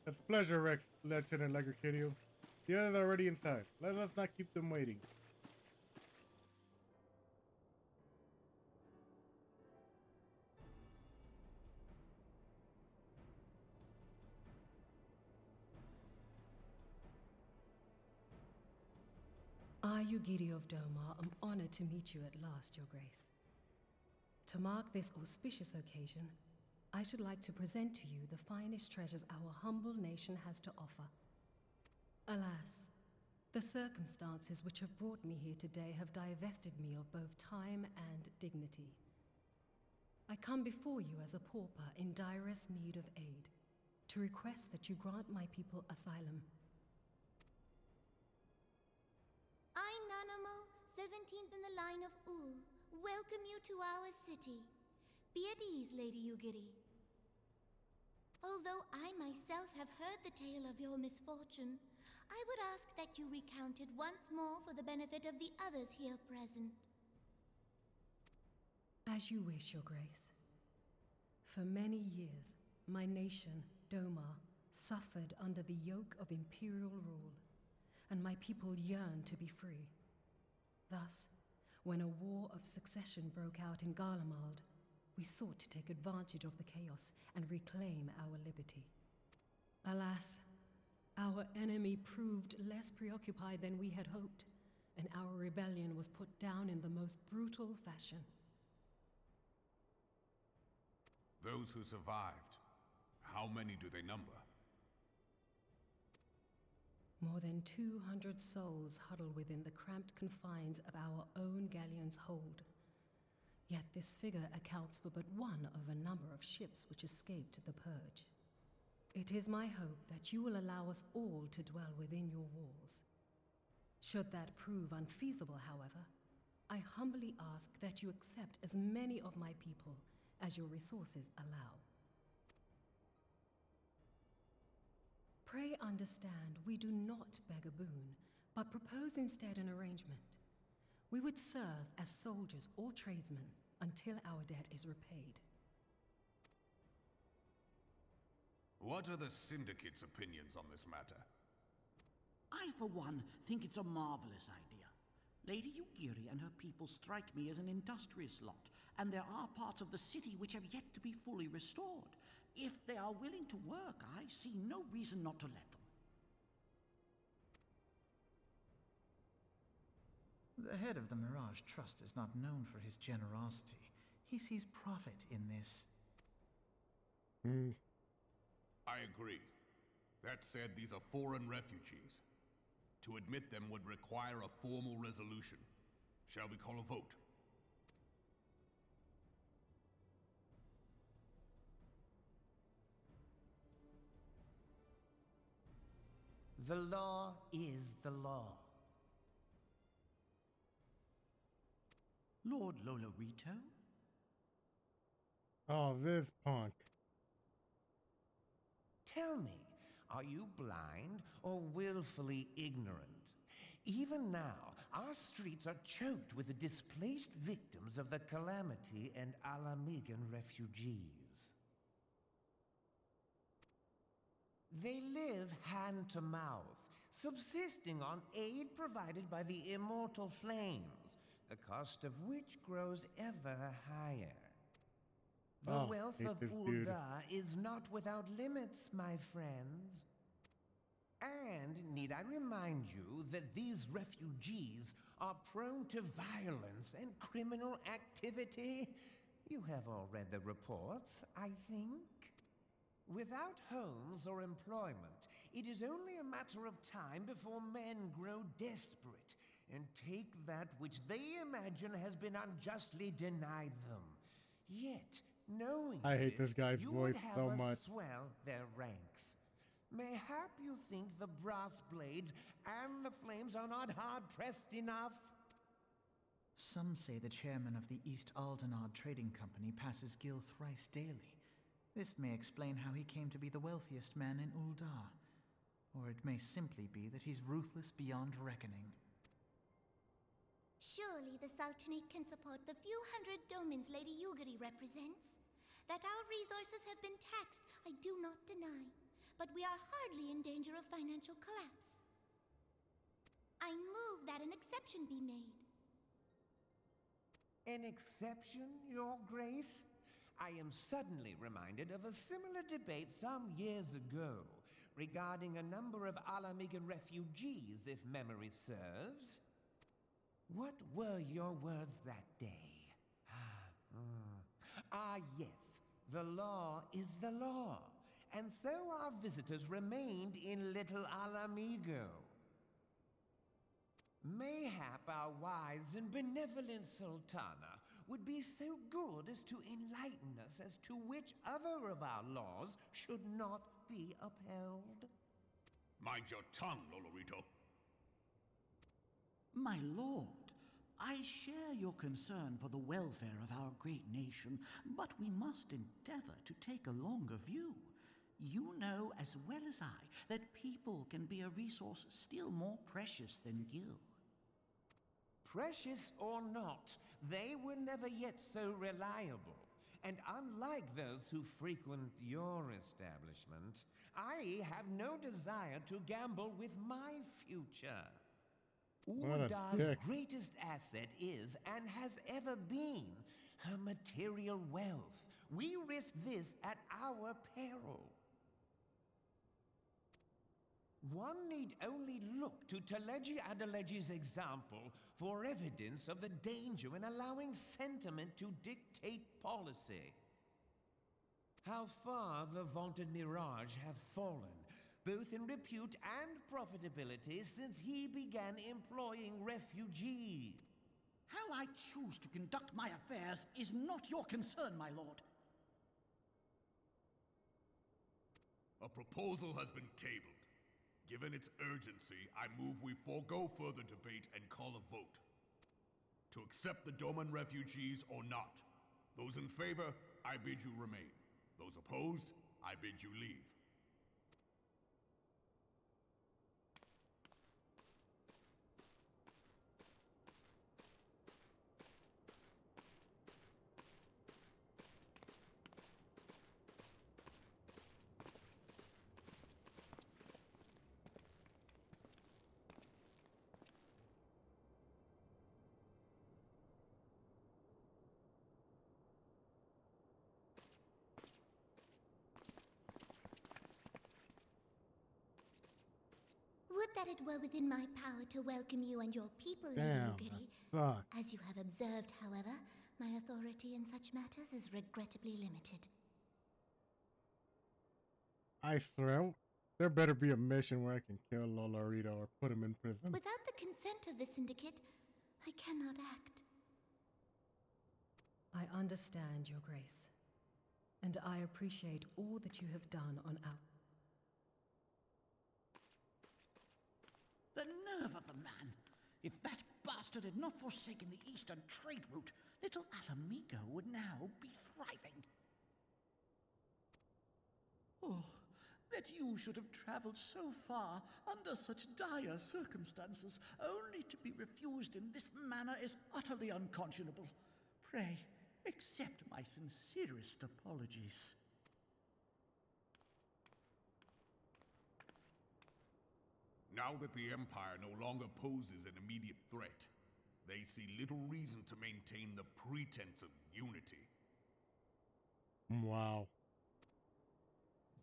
It's a pleasure, Rex, Lieutenant Liger. The others are already inside. Let us not keep them waiting. I, Ugiri of Domar, am honored to meet you at last, Your Grace. To mark this auspicious occasion, I should like to present to you the finest treasures our humble nation has to offer. Alas, the circumstances which have brought me here today have divested me of both time and dignity. I come before you as a pauper in direst need of aid, to request that you grant my people asylum. I, Nanamo, 17th in the line of Ul, welcome you to our city. Be at ease, Lady Ugiri. Although I myself have heard the tale of your misfortune, I would ask that you recount it once more for the benefit of the others here present. As you wish, Your Grace. For many years, my nation, Domar, suffered under the yoke of imperial rule, and my people yearned to be free. Thus, when a war of succession broke out in Garlemald, we sought to take advantage of the chaos and reclaim our liberty. Alas, our enemy proved less preoccupied than we had hoped, and our rebellion was put down in the most brutal fashion. Those who survived, how many do they number? More than 200 souls huddle within the cramped confines of our own galleon's hold. Yet this figure accounts for but one of a number of ships which escaped the purge. It is my hope that you will allow us all to dwell within your walls. Should that prove unfeasible, however, I humbly ask that you accept as many of my people as your resources allow. Pray understand, we do not beg a boon, but propose instead an arrangement. We would serve as soldiers or tradesmen until our debt is repaid. What are the Syndicate's opinions on this matter? I, for one, think it's a marvelous idea. Lady Ugiri and her people strike me as an industrious lot, and there are parts of the city which have yet to be fully restored. If they are willing to work, I see no reason not to let them. The head of the Mirage Trust is not known for his generosity. He sees profit in this. I agree. That said, these are foreign refugees. To admit them would require a formal resolution. Shall we call a vote? The law is the law. Lord Lolorito? Oh, this punk. Tell me, are you blind or willfully ignorant? Even now, our streets are choked with the displaced victims of the Calamity and Alamigan refugees. They live hand to mouth, subsisting on aid provided by the immortal flames, the cost of which grows ever higher. The wealth of Ul'dah is not without limits, my friends. And need I remind you that these refugees are prone to violence and criminal activity? You have all read the reports, I think. Without homes or employment, it is only a matter of time before men grow desperate and take that which they imagine has been unjustly denied them. Yet, knowing I hate this guy's you voice would have so us much. swell their ranks. Mayhap you think the brass blades and the flames are not hard-pressed enough? Some say the chairman of the East Aldenard Trading Company passes Gil thrice daily. This may explain how he came to be the wealthiest man in Ul'dah. Or it may simply be that he's ruthless beyond reckoning. Surely the Sultanate can support the few hundred domins Lady Yugiri represents. That our resources have been taxed, I do not deny. But we are hardly in danger of financial collapse. I move that an exception be made. An exception, Your Grace? I am suddenly reminded of a similar debate some years ago regarding a number of Alamigan refugees, if memory serves. What were your words that day? Yes, the law is the law, and so our visitors remained in Little Alamigo. Mayhap our wise and benevolent Sultana would be so good as to enlighten us as to which other of our laws should not be upheld. Mind your tongue, Lolorito. My lord, I share your concern for the welfare of our great nation, but we must endeavor to take a longer view. You know as well as I that people can be a resource still more precious than gil. Precious or not, they were never yet so reliable. And unlike those who frequent your establishment, I have no desire to gamble with my future. What a Uldah's dick. greatest asset is, and has ever been, her material wealth. We risk this at our peril. One need only look to Teleji Adeleji's example for evidence of the danger in allowing sentiment to dictate policy. How far the vaunted Mirage hath fallen, both in repute and profitability, since he began employing refugees. How I choose to conduct my affairs is not your concern, my lord. A proposal has been tabled. Given its urgency, I move we forego further debate and call a vote. To accept the Doman refugees or not. Those in favor, I bid you remain. Those opposed, I bid you leave. that it were within my power to welcome you and your people, Lady Damn, Ugiri. that sucks. As you have observed, however, my authority in such matters is regrettably limited. I swear, there better be a mission where I can kill Lolorito or put him in prison. Without the consent of the Syndicate, I cannot act. I understand, Your Grace, and I appreciate all that you have done on our... The nerve of the man! If that bastard had not forsaken the eastern trade route, little Alamigo would now be thriving. Oh, that you should have traveled so far under such dire circumstances, only to be refused in this manner is utterly unconscionable. Pray, accept my sincerest apologies. Now that the Empire no longer poses an immediate threat, they see little reason to maintain the pretense of unity. Wow.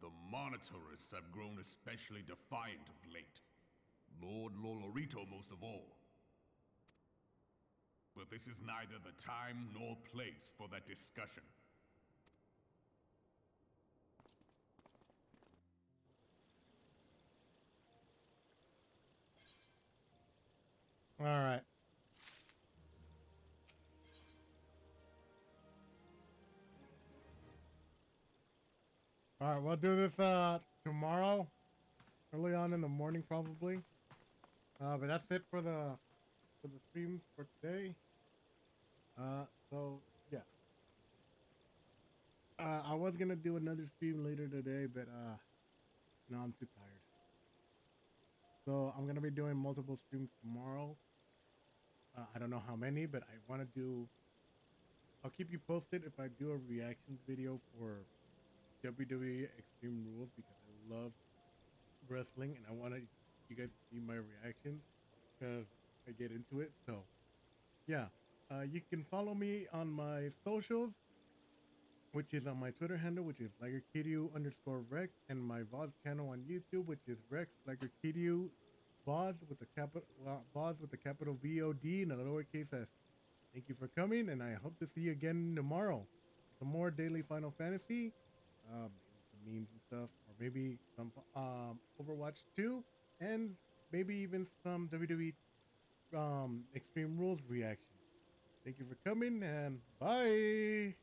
The Monitorists have grown especially defiant of late. Lord Lolorito most of all. But this is neither the time nor place for that discussion. All right. All right, we'll do this tomorrow, early on in the morning probably. But that's it for the streams for today. So yeah. I was gonna do another stream later today, but no, I'm too tired. So I'm gonna be doing multiple streams tomorrow. I don't know how many, but I want to do. I'll keep you posted if I do a reactions video for WWE Extreme Rules because I love wrestling and I want you guys to see my reactions because I get into it. So yeah, you can follow me on my socials, which is on my Twitter handle, which is LigerKiryu_Rex, and my VOD channel on YouTube, which is Rex LigerKiryu VOD with the capital VOD and a lowercase s. Thank you for coming, and I hope to see you again tomorrow. Some more daily Final Fantasy, maybe some memes and stuff, or maybe some Overwatch 2, and maybe even some WWE Extreme Rules reaction. Thank you for coming, and bye!